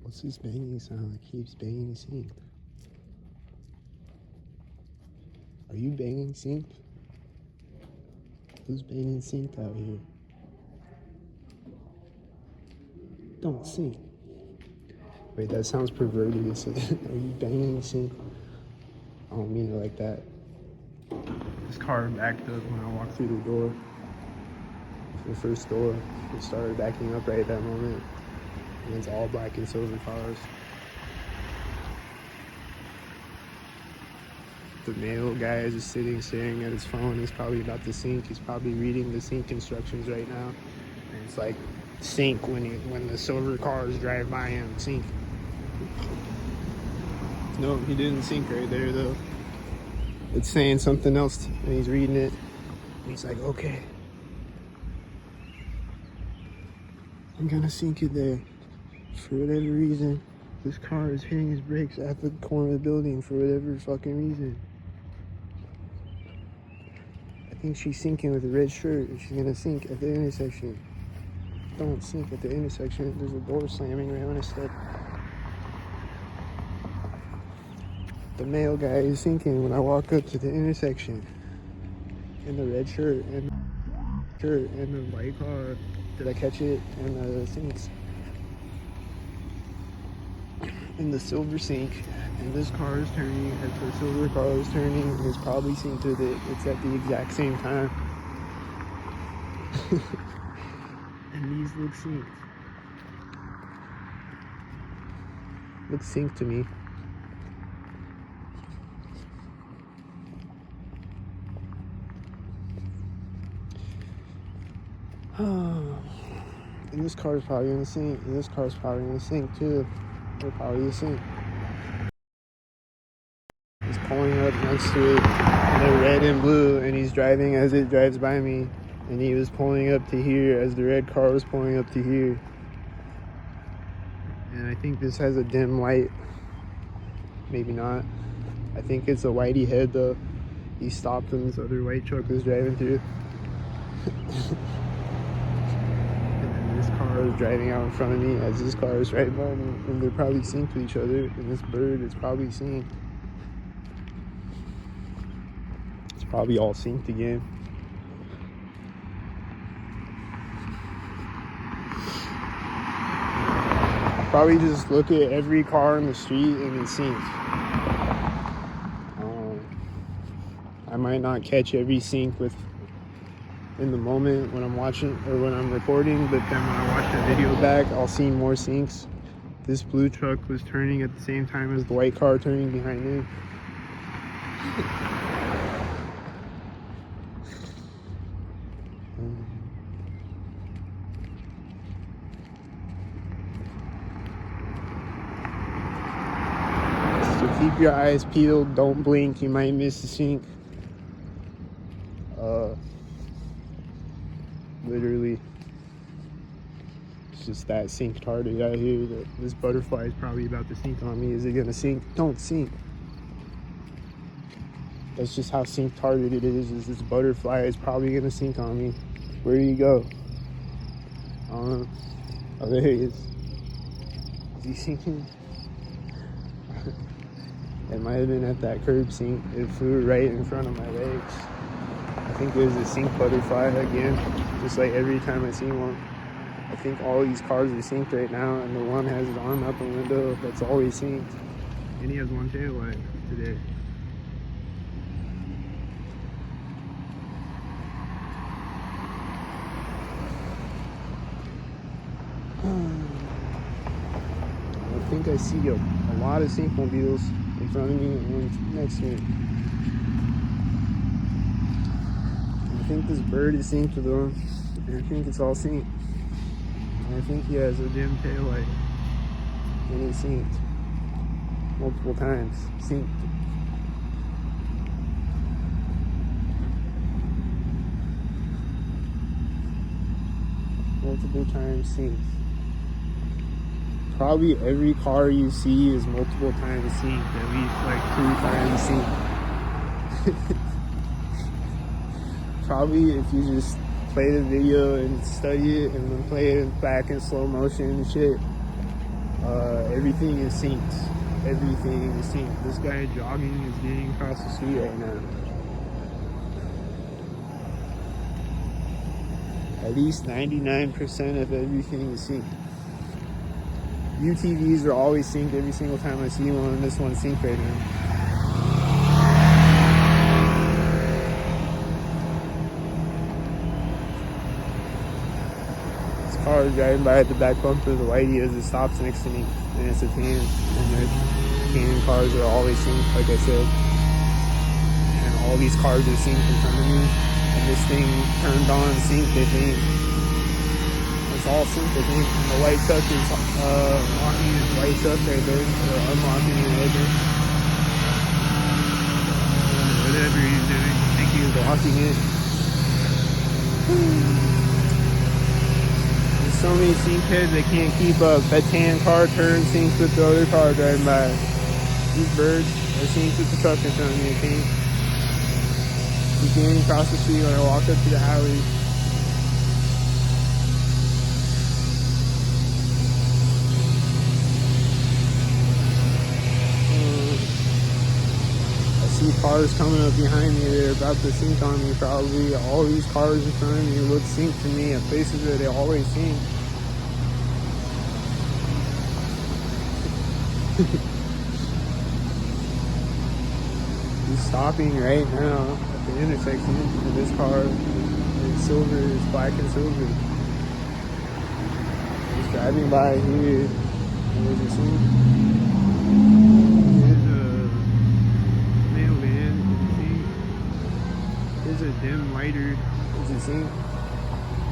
What's this banging sound that keeps banging synced? Are you banging synced? Who's banging synced out here? Don't sync. Wait, that sounds perverted. Are you banging synced? I don't mean it like that. This car backed up when I walked through the door. The first door. It started backing up right at that moment. And it's all black and silver cars. The male guy is just sitting staring at his phone. He's probably about to sink. He's probably reading the sink instructions right now. And it's like sink when the silver cars drive by him. Sink. No, he didn't sink right there though. It's saying something else and he's reading it. And he's like, okay. I'm gonna sink it there. For whatever reason, this car is hitting his brakes at the corner of the building for whatever fucking reason. I think she's sinking with a red shirt and she's gonna sink at the intersection. Don't sink at the intersection. There's a door slamming right when I step. The male guy is sinking when I walk up to the intersection. In the red shirt and the white car. Did I catch it? And the sinks. In the silver sink, and this car is turning as the silver car is turning, and it's probably synced with it. It's at the exact same time. And these look synced. Look synced to me. And this car is probably in the sink. And this car is probably in the sink too. They're probably the same. He's pulling up next to it, and they're red and blue, and he's driving as it drives by me. And he was pulling up to here as the red car was pulling up to here. And I think this has a dim light. Maybe not. I think it's a whitey head though. He stopped when this other white truck was driving through. This car is driving out in front of me as this car is right by me, and they're probably synced with each other, and this bird is probably synced. It's probably all synced again. Probably just look at every car in the street and it's synced. I might not catch every sync in the moment when I'm watching or when I'm recording, but then when I watch the video back, I'll see more syncs. This blue truck was turning at the same time as the white car turning behind him. So keep your eyes peeled, don't blink, you might miss the sync. Literally, it's just that synced hearted out here that this butterfly is probably about to sink on me. Is it gonna sink? Don't sink. That's just how synced hearted it is this butterfly is probably gonna sink on me. Where do you go? I don't know. Oh, there he is. Is he sinking? It might have been at that curb sink. It flew right in front of my legs. I think there's a sink butterfly again, just like every time I see one. I think all these cars are synced right now, and the one has his arm out the window that's always synced. And he has one tail light today. I think I see a lot of syncmobiles in front of me and next to me. I think this bird is synced with them, and I think it's all synced. And I think he has a dim tail light, and he's synced multiple times. Synced. Multiple times synced. Probably every car you see is multiple times synced, at least like 2 times synced. Probably if you just play the video and study it and then play it back in slow motion and shit, everything is synced. Everything is synced. This guy jogging is getting across the street right now. At least 99% of everything is synced. UTVs are always synced every single time I see one, and this one's synced right now. car driving by at the back bumper of the whitey as it stops next to me, and it's a tan, and the tan cars are always synced, like I said. And all these cars are synced in front of me, and this thing turned on synced, I think. It's all synced, I think. And the white truck is locking his white truck right there, or unlocking it right there. Whatever he's doing, I think he was locking it. There's so many sync heads that can't keep up. That tan car turns synced with the other car driving by. These birds are synced with the truck in front of me, I think. He came across the street when I walked up to the alley. I see cars coming up behind me. They're about to sync on me probably. All these cars in front of me look synced to me at places where they always sync. He's stopping right now at the intersection of this car. It's silver, it's black and silver. He's driving by here. There's a scene. There's a male van. There's a dim lighter. There's a scene.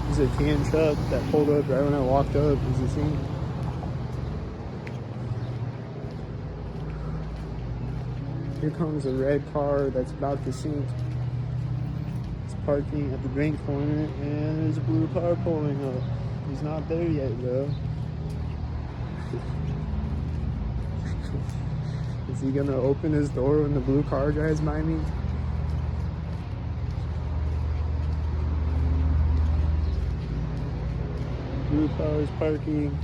There's a tan truck that pulled up right when I walked up. There's a scene. Here comes a red car that's about to sink. It's parking at the bank corner, and there's a blue car pulling up. He's not there yet, though. Is he gonna open his door when the blue car drives by me? Blue car is parking.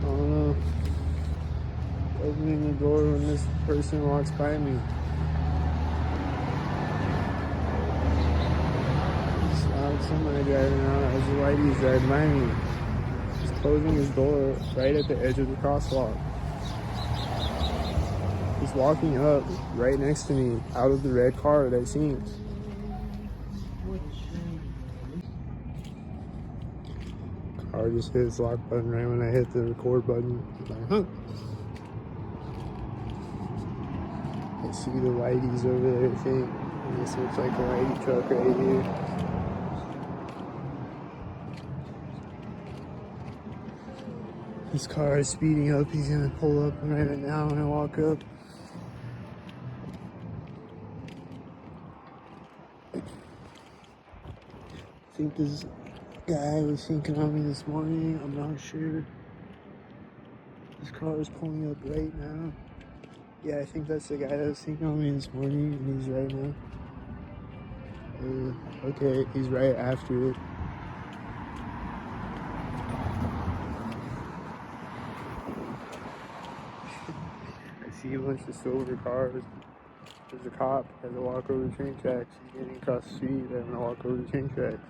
I don't know. Opening the door when this person walks by me. It's not somebody driving out as the whitey's driving by me. He's closing his door right at the edge of the crosswalk. He's walking up right next to me out of the red car that sinks. Car just hit its lock button right when I hit the record button. It's like, huh? I see the whiteys over there, I think. And this looks like a whitey truck right here. This car is speeding up. He's gonna pull up right now when I walk up. I think this guy was thinking on me this morning. I'm not sure. This car is pulling up right now. Yeah, I think that's the guy that was thinking on me this morning, and he's right now. Okay, he's right after it. I see a bunch of silver cars. There's a cop as I walk over the train tracks. He's getting across the street as I walk over the train tracks.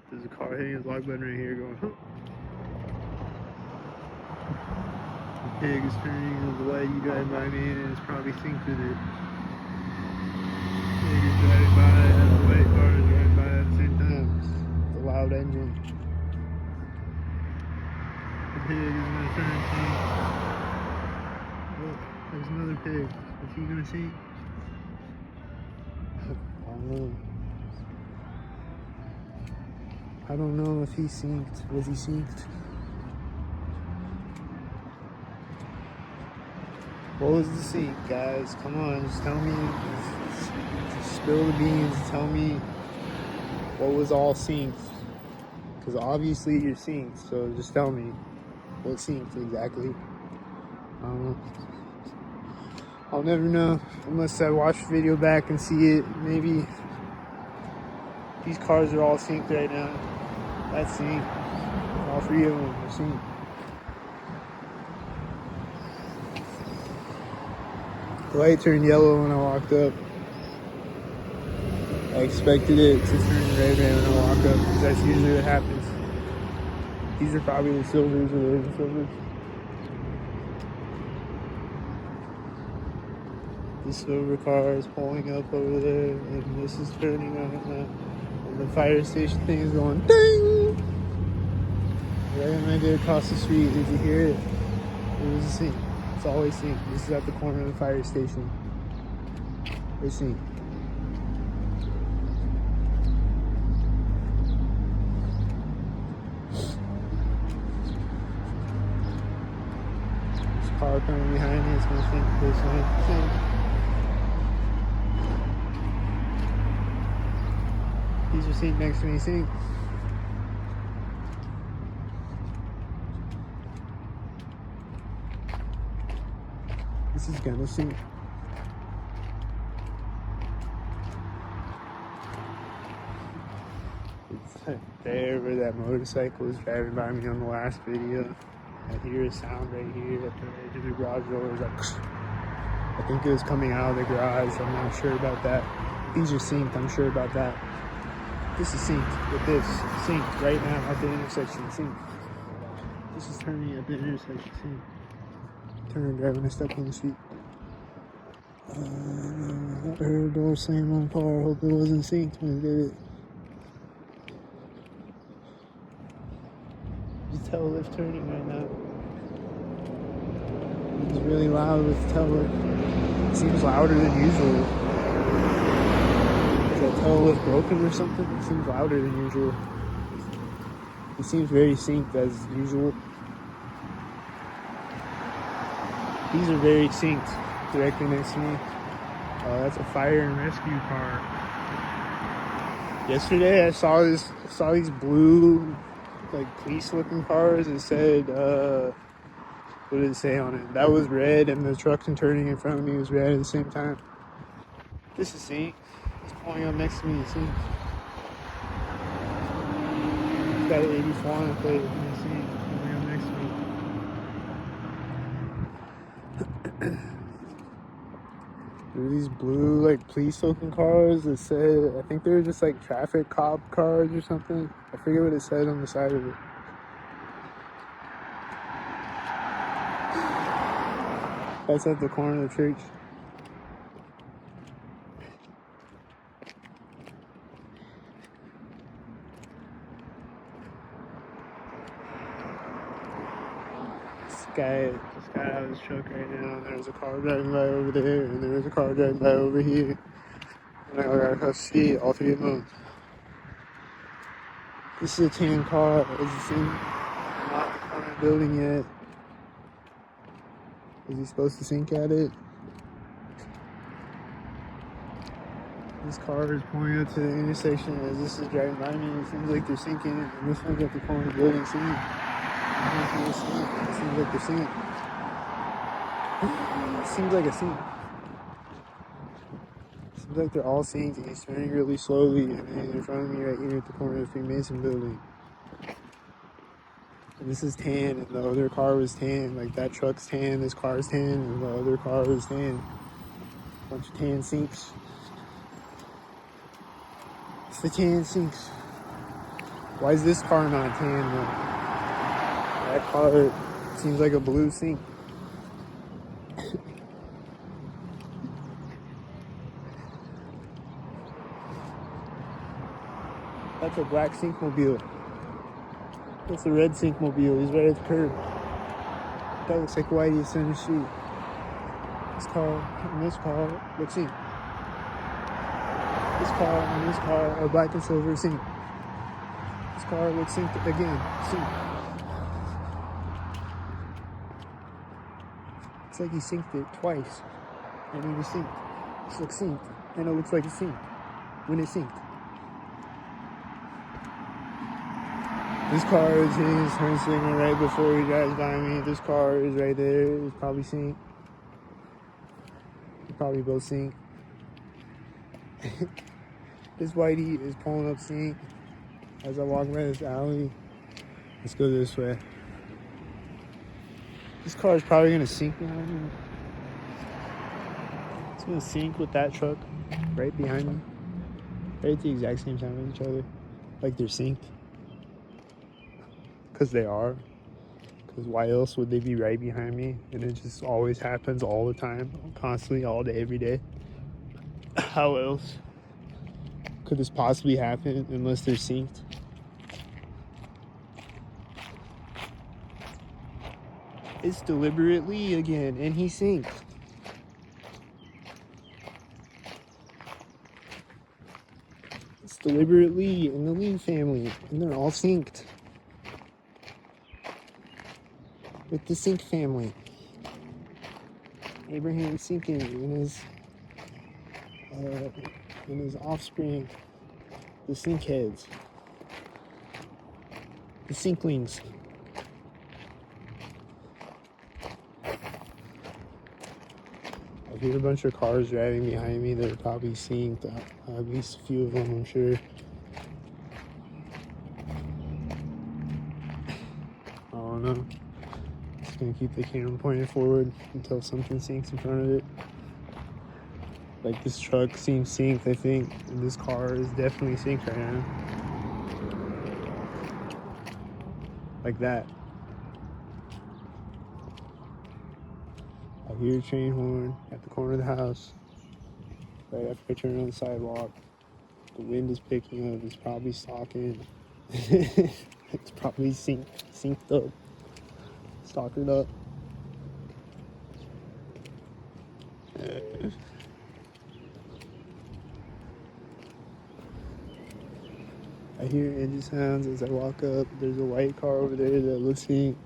There's a car hitting his lock button right here going, huh? The pig is turning the whitey driving by me, and it's probably synced with it. The pig is driving by and the white car is driving by at the same time. It's a loud engine. The pig is gonna turn sync. Look, there's another pig. Is he gonna sync? I don't know if he synced. Was he synced? What was the sync, guys? Come on, just tell me. Just spill the beans. Tell me what was all synced. Because obviously you're synced, so just tell me what synced exactly. I don't know. I'll never know unless I watch the video back and see it. Maybe these cars are all synced right now. That's synced. All three of them are synced. The light turned yellow when I walked up. I expected it to turn red when I walk up, because that's usually what happens. These are probably the silvers or the silvers. This silver car is pulling up over there, and this is turning right now. And the fire station thing is going ding! Right there across the street. Did you hear it? It was a sink. It's always sink. This is at the corner of the fire station. It's sink. Car coming behind me, it's gonna sink this way. Sink. These are sink next to me, sink. This is gonna sink. It's right there where that motorcycle was driving by me on the last video. I hear a sound right here at the edge of the garage door. It was like, I think it was coming out of the garage. I'm not sure about that. These are synced, I'm sure about that. This is synced with this. Synced right now at the intersection. Synced. This is turning at the intersection. Synced. Turn right when I step on the street. I heard a door slam on a car. Hope it wasn't synced when it did it. The tail lift turning right now. It's really loud with the tail lift. It seems louder than usual. Is that tail lift broken or something? It seems louder than usual. It seems very synced as usual. These are very synced directly next to me. That's a fire and rescue car. Yesterday I saw these blue like police looking cars. It said what did it say on it? That was red, and the truck turning in front of me was red at the same time. This is synced. It's pulling up next to me. It's synced. It's got an 84 on the plate. It's synced. Pulling up next to me. There were these blue like police looking cars that said, I think they were just like traffic cop cars or something. I forget what it said on the side of it. That's at the corner of the church. This guy has his truck right now, and there's a car driving by over there, and there's a car driving by over here. And I got across the street, all three of them. This is a tan car, as you see. I'm not in the corner of the building yet. Is he supposed to sink at it? This car is pulling up to the intersection as this is driving by me. It seems like they're sinking, and this one's at the corner of the building sinking. It seems like they're sinking. It seems like a sink. It seems like they're all synced, and he's turning really slowly, and then in front of me right here at the corner of the Freemason building. And this is tan, and the other car was tan. Like that truck's tan, this car's tan, and the other car was tan. Bunch of tan sinks. It's the tan sinks. Why is this car not tan though? That car seems like a blue sink. That's a black sinkmobile. That's a red sinkmobile. He's right at the curb. That looks like Whitey at Center Street. This car and this car look synced. This car and this car are black and silver synced. This car looks synced again. Synced. It's like he synced it twice. And it was synced. This looks synced. And it looks like it's synced when it's synced. This car is his turn signal right before he drives by me. This car is right there. It's probably synced. They're probably both synced. This Whitey is pulling up sync as I walk by this alley. Let's go this way. This car is probably gonna sync behind me. It's gonna sync with that truck right behind me. Right at the exact same time with each other. Like they're synced. Because they are. Because why else would they be right behind me? And it just always happens all the time, constantly, all day, every day. How else could this possibly happen unless they're synced? It's deliberately again, and he's synced. It's deliberately in the Lee family, and they're all synced with the Sync family. Abraham sinking in his offspring, the Synkheads, the Synklings. I hear a bunch of cars driving behind me that are probably synced, at least a few of them, I'm sure. I don't know. Just gonna keep the camera pointed forward until something sinks in front of it. Like this truck seems synced, I think, and this car is definitely synced right now. Like that. I hear a train horn at the corner of the house. Right after I turn on the sidewalk. The wind is picking up. It's probably stalking. It's probably synced up. Stalkered up. I hear engine sounds as I walk up. There's a white car over there that looks synced.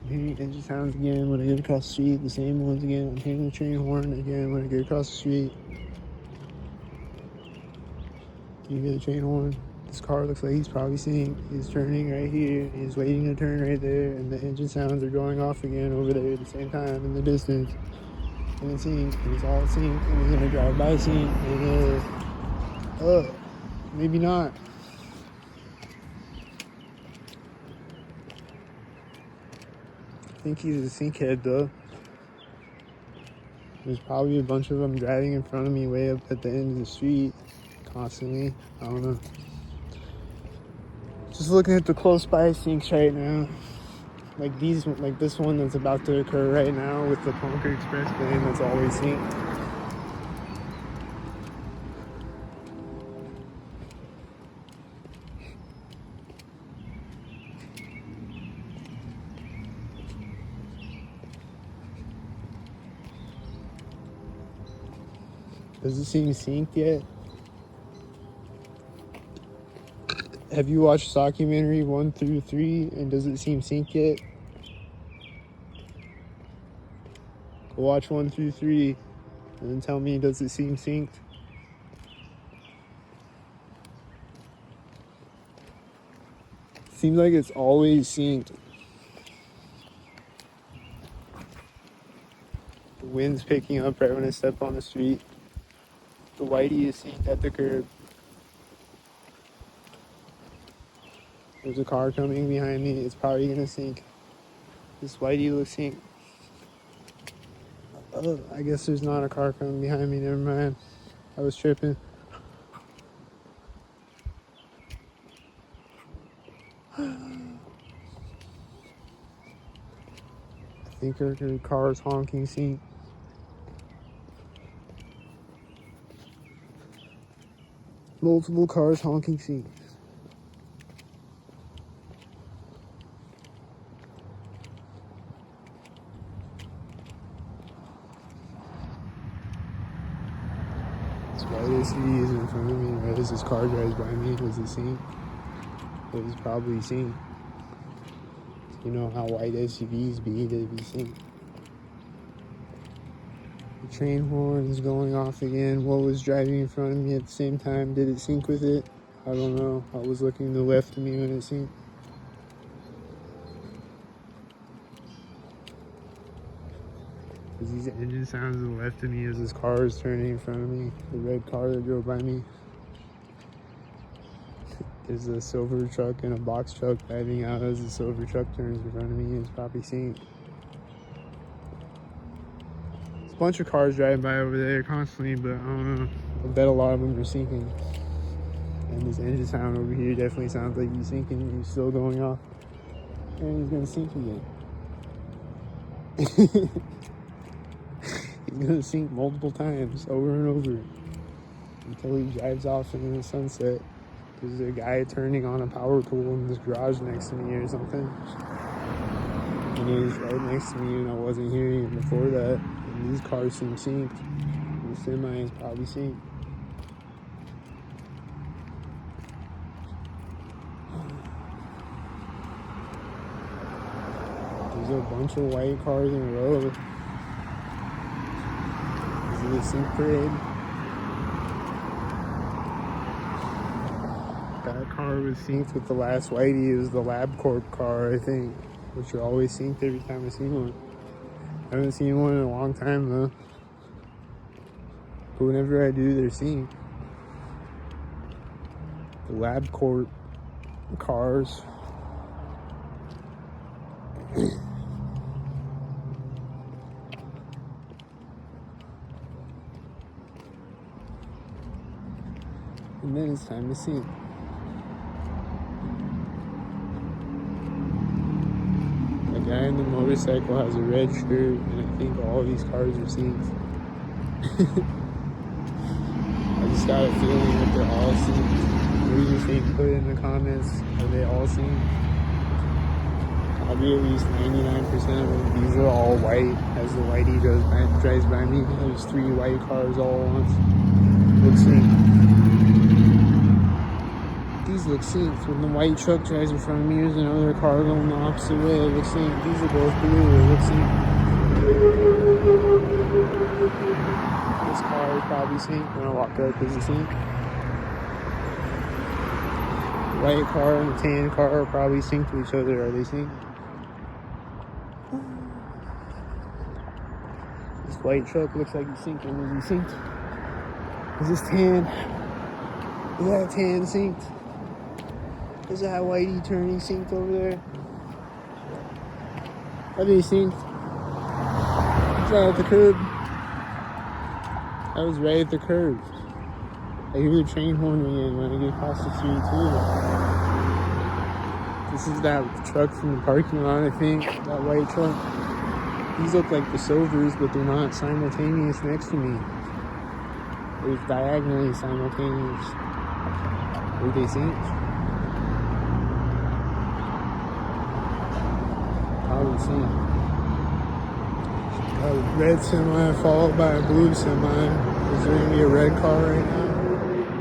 I'm hearing engine sounds again when I get across the street. The same ones again. I'm hearing the train horn again when I get across the street. You hear the train horn? This car looks like he's probably synced. He's turning right here. He's waiting to turn right there. And the engine sounds are going off again over there at the same time in the distance. And it's synced. And it's all synced. And he's going to drive by synced. And maybe not. I think he's a synkhead though. There's probably a bunch of them driving in front of me way up at the end of the street constantly. I don't know. Just looking at the close by syncs right now. Like this one that's about to occur right now with the Concord Express van that's always synced. Does it seem synced yet? Have you watched documentary 1 through 3 and does it seem synced yet? Go watch 1 through 3 and then tell me, does it seem synced? Seems like it's always synced. The wind's picking up right when I step on the street. The whitey is synced at the curb. There's a car coming behind me. It's probably gonna sink. This whitey looks synced. Oh, I guess there's not a car coming behind me. Never mind. I was tripping. I think her car's honking synced. Multiple cars honking synced. This white SUV is in front of me right as this car drives by me. Was it synced? It was probably synced. You know how white SUVs be, they'd be synced. The train horn is going off again. What was driving in front of me at the same time? Did it sync with it? I don't know. I was looking to the left of me when it synced. There's these engine sounds to the left of me as this car is turning in front of me. The red car that drove by me. There's a silver truck and a box truck driving out as the silver truck turns in front of me. It's probably synced. There's a bunch of cars driving by over there constantly, but I don't know. I bet a lot of them are syncing. And this engine sound over here definitely sounds like he's sinking. He's still going off. And he's gonna sink again. He's gonna sink multiple times over and over until he drives off into the sunset. There's a guy turning on a power tool in this garage next to me or something. And he was right next to me and I wasn't hearing him before that. And these cars seem synced. And the semi is probably synced. There's a bunch of white cars in a row. Is it a sync parade? That car was synced with the last whitey. It was the LabCorp car, I think, which are always synced every time I see one. I haven't seen one in a long time though. But whenever I do, they're synced. The LabCorp cars. And then it's time to sync. The guy in the motorcycle has a red shirt, and I think all these cars are synced. I just got a feeling that they're all synced. What do you think? Put it in the comments. Are they all synced? Probably at least 99% of them. These are all white. As the whitey drives by me, there's 3 white cars all at once. Looks synced. These look synced. When the white truck drives in front of me, there's another car going the opposite way. It looks synced. These are both blue. It looks synced. This car is probably synced. When I walk up, is it synced? The white car and the tan car are probably synced to each other. Are they synced? This white truck looks like he's syncing. Is he synced? Is this tan? Is that tan synced? Is that whitey turning synced over there? Are they synced? Is that at the curb? That was right at the curb. I hear the train horn again when I get across the street too. This is that truck from the parking lot, I think. That white truck. These look like the Silvers, but they're not simultaneous next to me. They're diagonally simultaneous. Were they synced? Probably synced. A red semi followed by a blue semi. Is there gonna be a red car right now?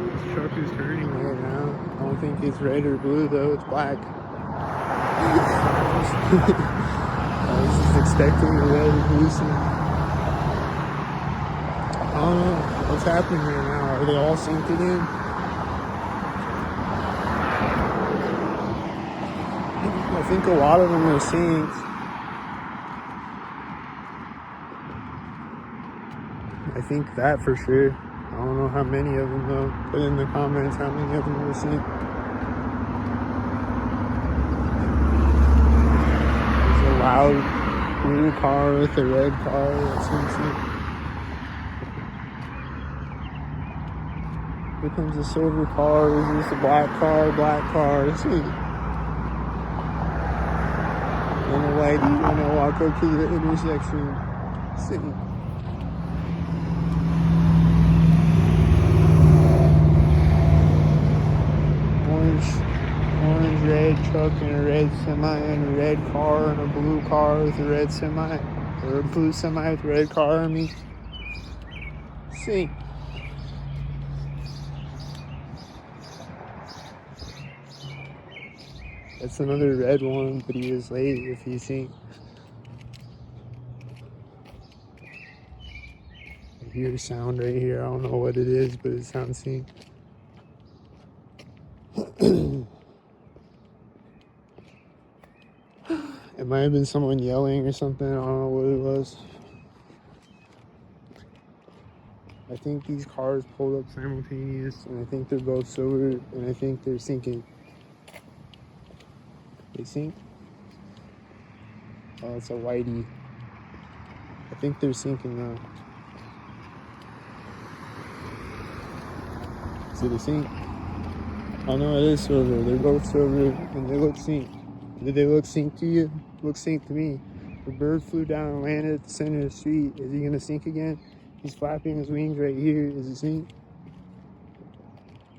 This truck is turning right now. I don't think it's red or blue though, it's black. I was just expecting a red or blue semi. I don't know. What's happening right now? Are they all synced again? I think a lot of them are synced. I think that for sure. I don't know how many of them though. Put in the comments how many of them were synced. There's a loud blue car with a red car that's synced. Here comes a silver car. Is this a black car? Black car. Synced. And a whitey when I walk up to the intersection. Synced. Orange, red truck and a red semi and a red car and a blue car with a red semi, or a blue semi with a red car on me. See. That's another red one, but he is late if you see. I hear a sound right here. I don't know what it is, but it sounds synced. It might have been someone yelling or something. I don't know what it was. I think these cars pulled up simultaneous, and I think they're both silver, and I think they're syncing. They synced? Oh, it's a whitey. I think they're syncing now. Is it a sync? Oh no, it is silver. They're both silver and they look synced. Did they look synced to you? Look synced to me. The bird flew down and landed at the center of the street. Is he gonna sink again? He's flapping his wings right here. Is it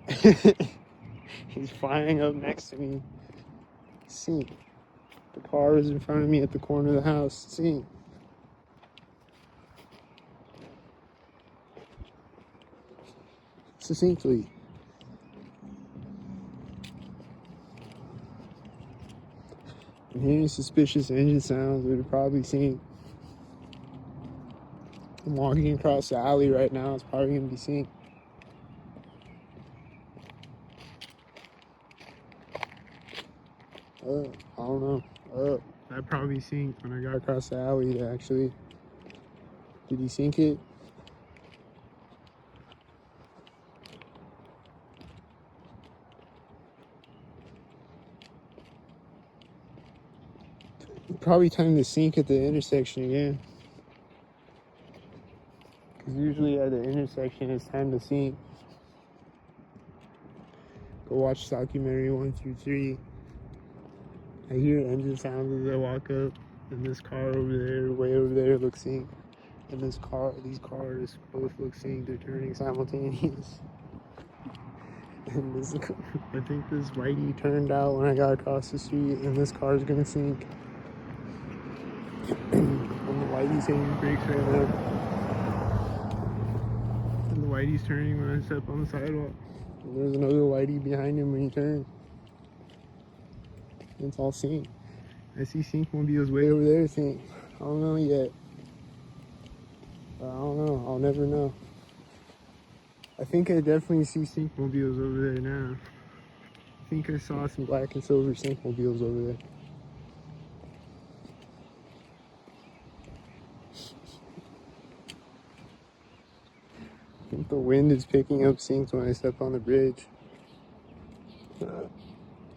synced? He's flying up next to me. Sink. The car is in front of me at the corner of the house. Sink. Succinctly. I'm hearing suspicious engine sounds that are probably synced. I'm walking across the alley right now. It's probably gonna be synced. I don't know. That probably synced when I got across the alley, actually. Did he sync it? Probably time to sync at the intersection again. Because usually at the intersection, it's time to sync. Go watch documentary 1 through 3. I hear engine sounds as I walk up, and this car over there, way over there, looks synced. And these cars both look synced. They're turning simultaneous. And this, I think this whitey turned out when I got across the street, and this car's gonna sync. And the whitey's hitting brakes right now. And the whitey's turning when I step on the sidewalk. And there's another whitey behind him when he turns. It's all synced. I see syncmobiles way over there synced. I don't know yet. But I don't know. I'll never know. I think I definitely see syncmobiles over there now. I think I saw some black and silver syncmobiles over there. I think the wind is picking up syncs when I step on the bridge.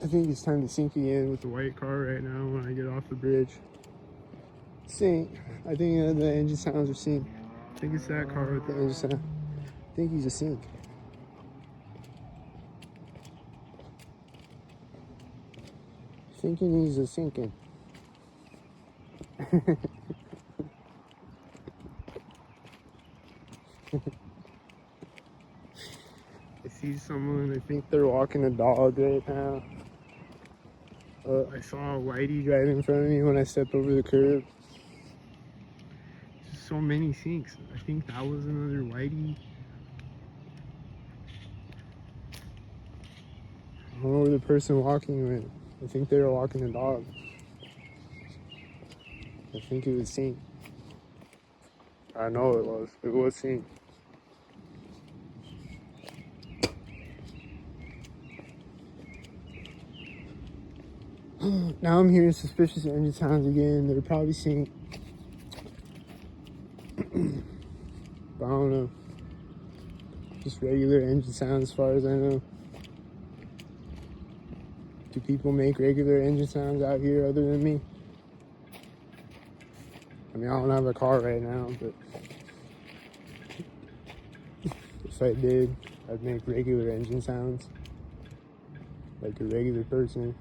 I think it's time to sync again with the white car right now when I get off the bridge. Sync. I think the engine sounds are synced. I think it's that car with the engine sound. I think he's a sync. Thinking he's a sinking. I see someone, I think they're walking a dog right now. I saw a whitey drive in front of me when I stepped over the curb. Just so many sinks. I think that was another whitey. I don't know where the person walking went. I think they were walking a dog. I think it was synced. I know it was. It was synced. Now I'm hearing suspicious engine sounds again. They're probably synced. But I don't know. Just regular engine sounds as far as I know. Do people make regular engine sounds out here other than me? I mean, I don't have a car right now, but if I did, I'd make regular engine sounds. Like a regular person.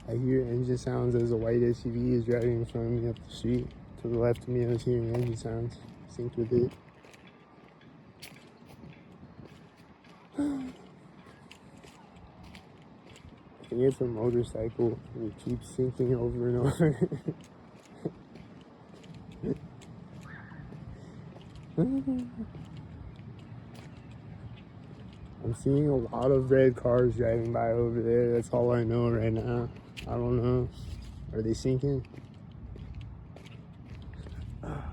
I hear engine sounds as a white SUV is driving in front of me up the street. To the left of me, I was hearing engine sounds. Synced with it. I think it's a motorcycle and it keeps syncing over and over. I'm seeing a lot of red cars driving by over there. That's all I know right now. I don't know. Are they syncing? I'm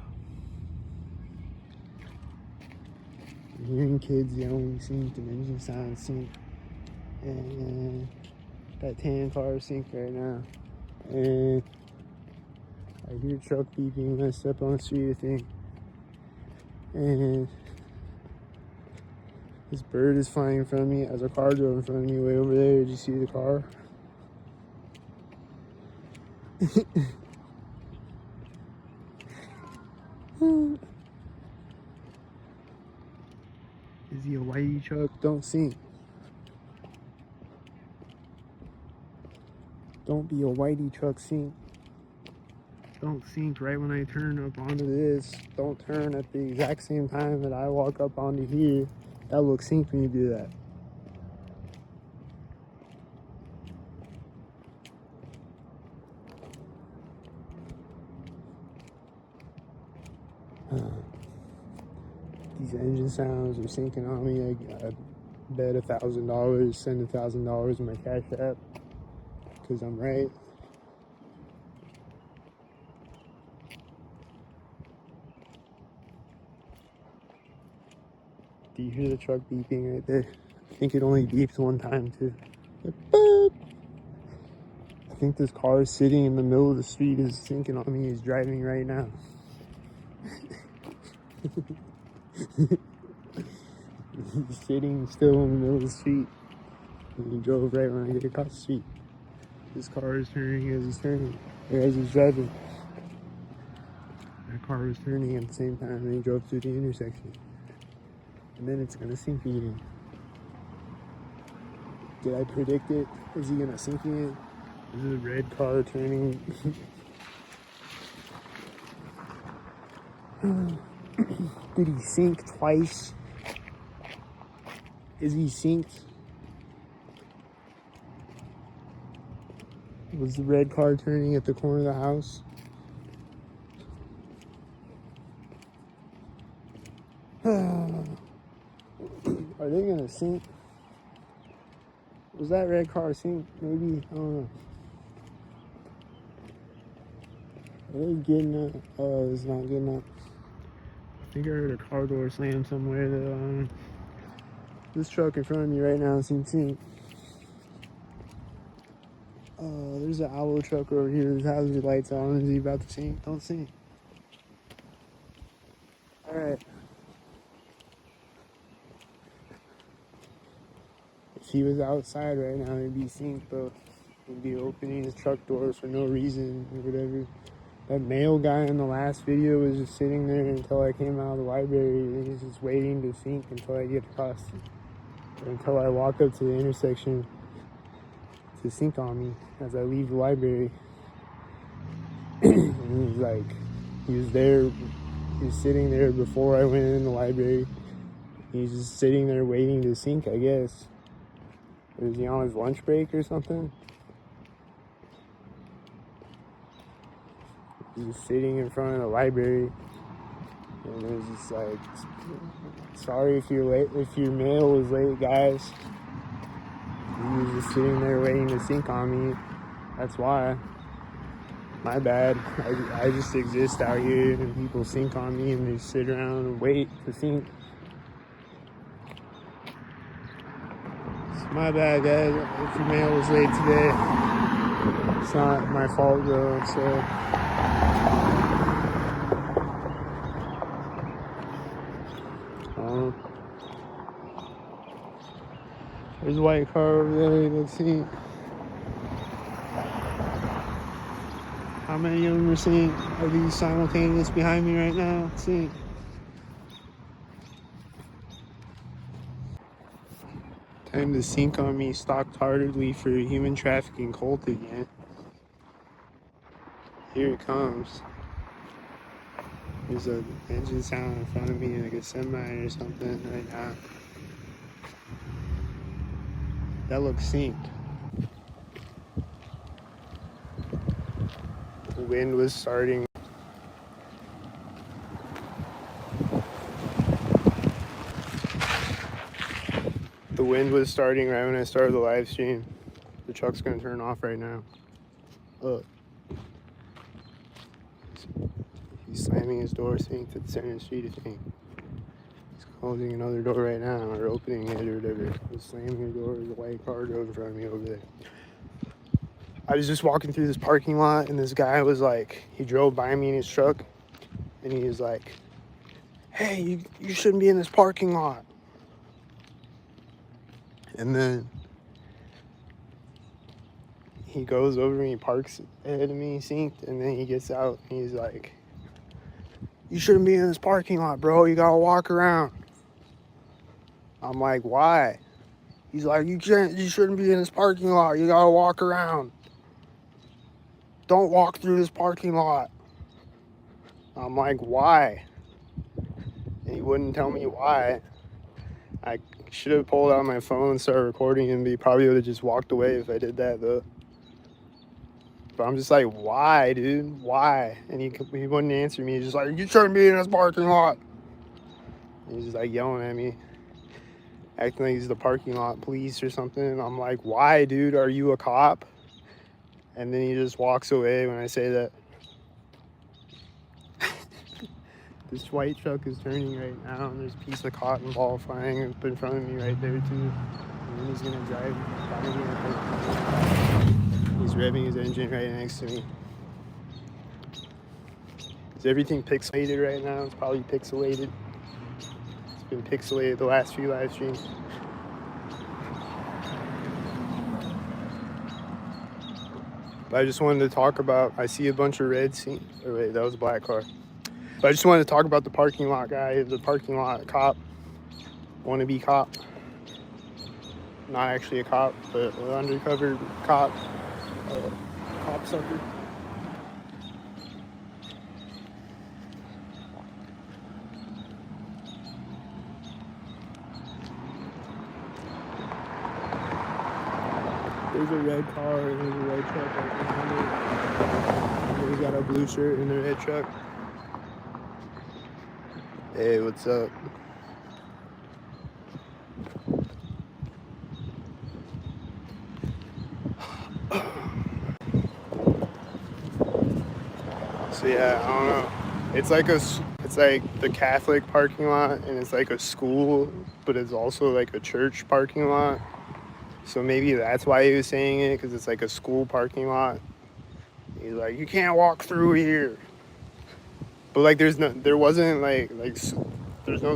hearing kids yelling synced and engine sounds synced. And that tan car is synced right now. And I hear truck beeping when I step on the street, I think. And this bird is flying in front of me as a car drove in front of me way over there. Did you see the car? Is Is he a whitey truck? Don't sink. Don't be a whitey truck, sink. Don't sink right when I turn up onto this. Don't turn at the exact same time that I walk up onto here. That looks sink when you do that. These engine sounds are sinking on me. I bet $1,000, send $1,000 in my Cash App, because I'm right. Do you hear the truck beeping right there? I think it only beeps one time too. Boop. I think this car is sitting in the middle of the street is sinking on me. He's driving right now. He's sitting still in the middle of the street. And he drove right when I get across the street. This car is turning as he's turning, or as he's driving. That car was turning at the same time and he drove through the intersection. And then it's gonna sink again. Did I predict it? Is he gonna sink again? Is it a red car turning? Did he sink twice? Is he sinked? Was the red car turning at the corner of the house? Are they gonna sink? Was that red car sink? Maybe, I don't know. Are they getting up? Oh, it's not getting up. I think I heard a car door slam somewhere. This truck in front of me right now seems sink. There's an owl truck over here. His hazard lights on. Is he about to sink? Don't sink. Alright. If he was outside right now, he'd be sink, but he'd be opening his truck doors for no reason or whatever. That male guy in the last video was just sitting there until I came out of the library. He's just waiting to sink until I get across, or until I walk up to the intersection to sink on me as I leave the library. And he's like, he was there, he was sitting there before I went in the library. He's just sitting there waiting to sink, I guess. Or is he on his lunch break or something? He's just sitting in front of the library, and it was just like, sorry if you're late, if your mail was late, guys. He was just sitting there waiting to sink on me. That's why. My bad. I just exist out here, and people sink on me, and they sit around and wait to sink. It's my bad, guys. If your mail was late today, it's not my fault though. So. There's a white car over there. Let's see. How many of them are seeing? Are these simultaneous behind me right now? Let's see. Time to sink on me, stalked heartedly for a human trafficking cult again. Here it comes. There's an engine sound in front of me, like a semi or something right now. That looks synced. The wind was starting. The wind was starting right when I started the live stream. The truck's gonna turn off right now. Look. He's slamming his door, synced at the center of the street, I think. He's closing another door right now, or opening it or whatever. He's slamming the door. There's a white car drove in front of me over there. I was just walking through this parking lot, and this guy was like, he drove by me in his truck, and he was like, hey, you shouldn't be in this parking lot. And then he goes over and he parks ahead of me, synced, and then he gets out and he's like, you shouldn't be in this parking lot, bro. You gotta walk around. I'm like, why? He's like, you shouldn't be in this parking lot. You gotta walk around. Don't walk through this parking lot. I'm like, why? And he wouldn't tell me why. I should have pulled out my phone and started recording him, but he probably would have just walked away if I did that, though. But I'm just like, why, dude? Why? And he wouldn't answer me. He's just like, you shouldn't be in this parking lot. And he's just like yelling at me, acting like he's the parking lot police or something. And I'm like, why, dude? Are you a cop? And then he just walks away when I say that. This white truck is turning right now, and there's a piece of cotton ball flying up in front of me right there, too. And then he's gonna drive by me. He's revving his engine right next to me. Is everything pixelated right now? It's probably pixelated. It's been pixelated the last few live streams. But I just wanted to talk about, I see a bunch of red scenes. Oh wait, that was a black car. But I just wanted to talk about the parking lot guy, the parking lot cop, wannabe cop. Not actually a cop, but an undercover cop, cop sucker. There's a red car and there's a red truck right behind it. He's got a blue shirt in the red truck. Hey, what's up? So yeah, I don't know. It's like the Catholic parking lot, and it's like a school, but it's also like a church parking lot. So maybe that's why he was saying it, because it's like a school parking lot. He's like, you can't walk through here. But like, there's no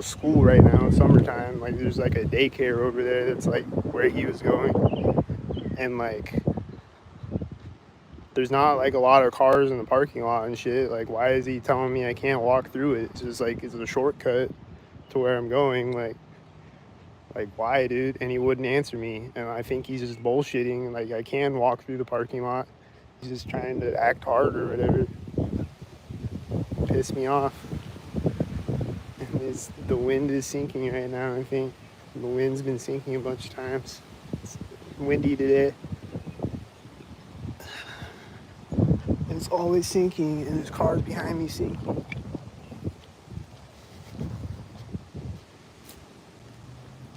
school right now. Summertime, like there's like a daycare over there that's like where he was going, and like there's not like a lot of cars in the parking lot and shit. Like, why is he telling me I can't walk through it? It's just like, it's a shortcut to where I'm going. Like why, dude? And he wouldn't answer me, and I think he's just bullshitting. Like, I can walk through the parking lot. He's just trying to act hard or whatever. Piss me off. And the wind is sinking right now, I think. The wind's been sinking a bunch of times. It's windy today. And it's always sinking, and there's cars behind me sinking.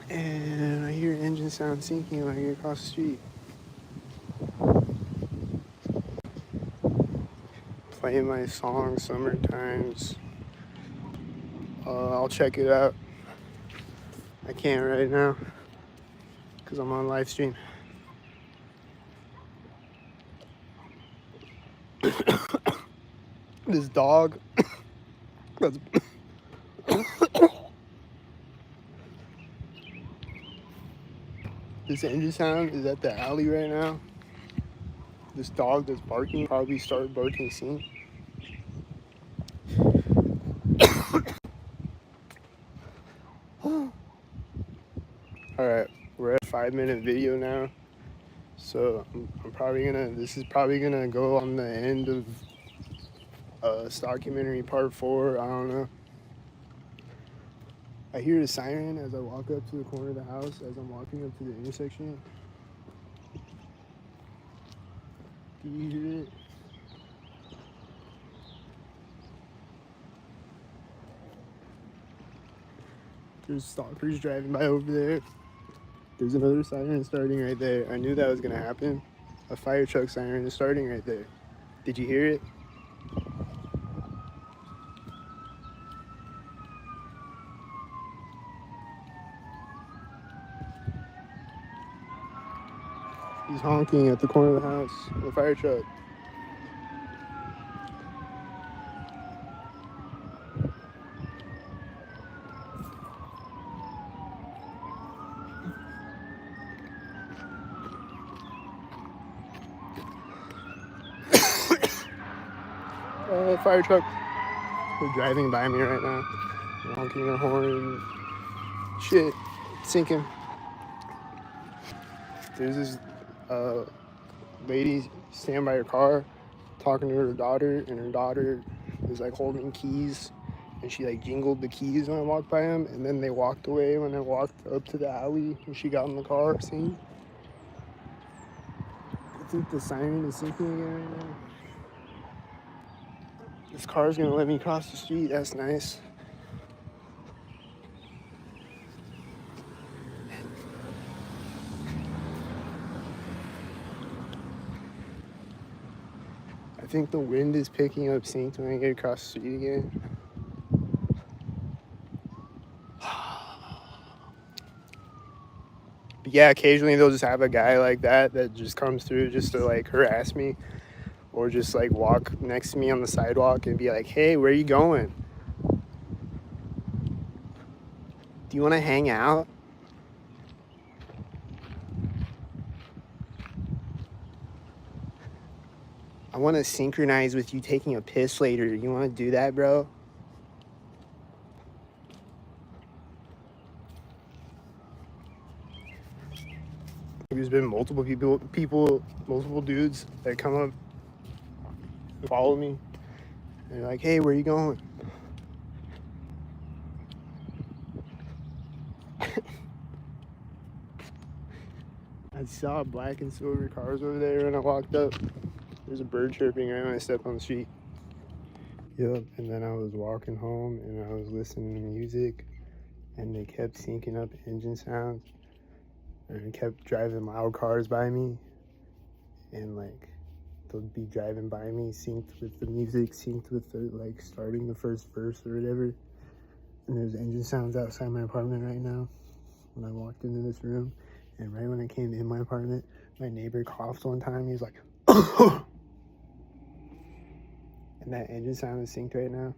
And I hear engine sound sinking when I get across the street. Playing my song, Summertimes. I'll check it out. I can't right now, because I'm on live stream. This dog that's this engine sound is at the alley right now. This dog that's barking probably started barking soon. Alright, we're at a 5-minute video now. So I'm probably gonna, this is probably gonna go on the end of STALKUMENT4RY part 4, I don't know. I hear a siren as I walk up to the corner of the house, as I'm walking up to the intersection. Do you hear it? There's stalkers driving by over there. There's another siren starting right there. I knew that was gonna happen. A fire truck siren is starting right there. Did you hear it? He's honking at the corner of the house. The fire truck. Fire truck. They're driving by me right now. They're honking their horn. Shit. sinking. There's this lady standing by her car talking to her daughter, and her daughter was like holding keys, and she like jingled the keys when I walked by him, and then they walked away when I walked up to the alley and she got in the car singing. I think the siren is sinking again right now. This car's gonna let me cross the street. That's nice. I think the wind is picking up synced when I get across the street again. But yeah, occasionally they'll just have a guy like that just comes through just to like harass me, or just like walk next to me on the sidewalk and be like, hey, where are you going? Do you want to hang out? I want to synchronize with you taking a piss later. You want to do that, bro? There's been multiple multiple dudes that come up and follow me. And they're like, hey, where are you going? I saw black and silver cars over there when I walked up. There's a bird chirping right when I stepped on the street. Yep, and then I was walking home and I was listening to music, and they kept syncing up engine sounds, and it kept driving loud cars by me, and like they'll be driving by me synced with the music, synced with the like starting the first verse or whatever. And there's engine sounds outside my apartment right now when I walked into this room. And right when I came in my apartment, my neighbor coughed one time. He was like, and that engine sound is synced right now.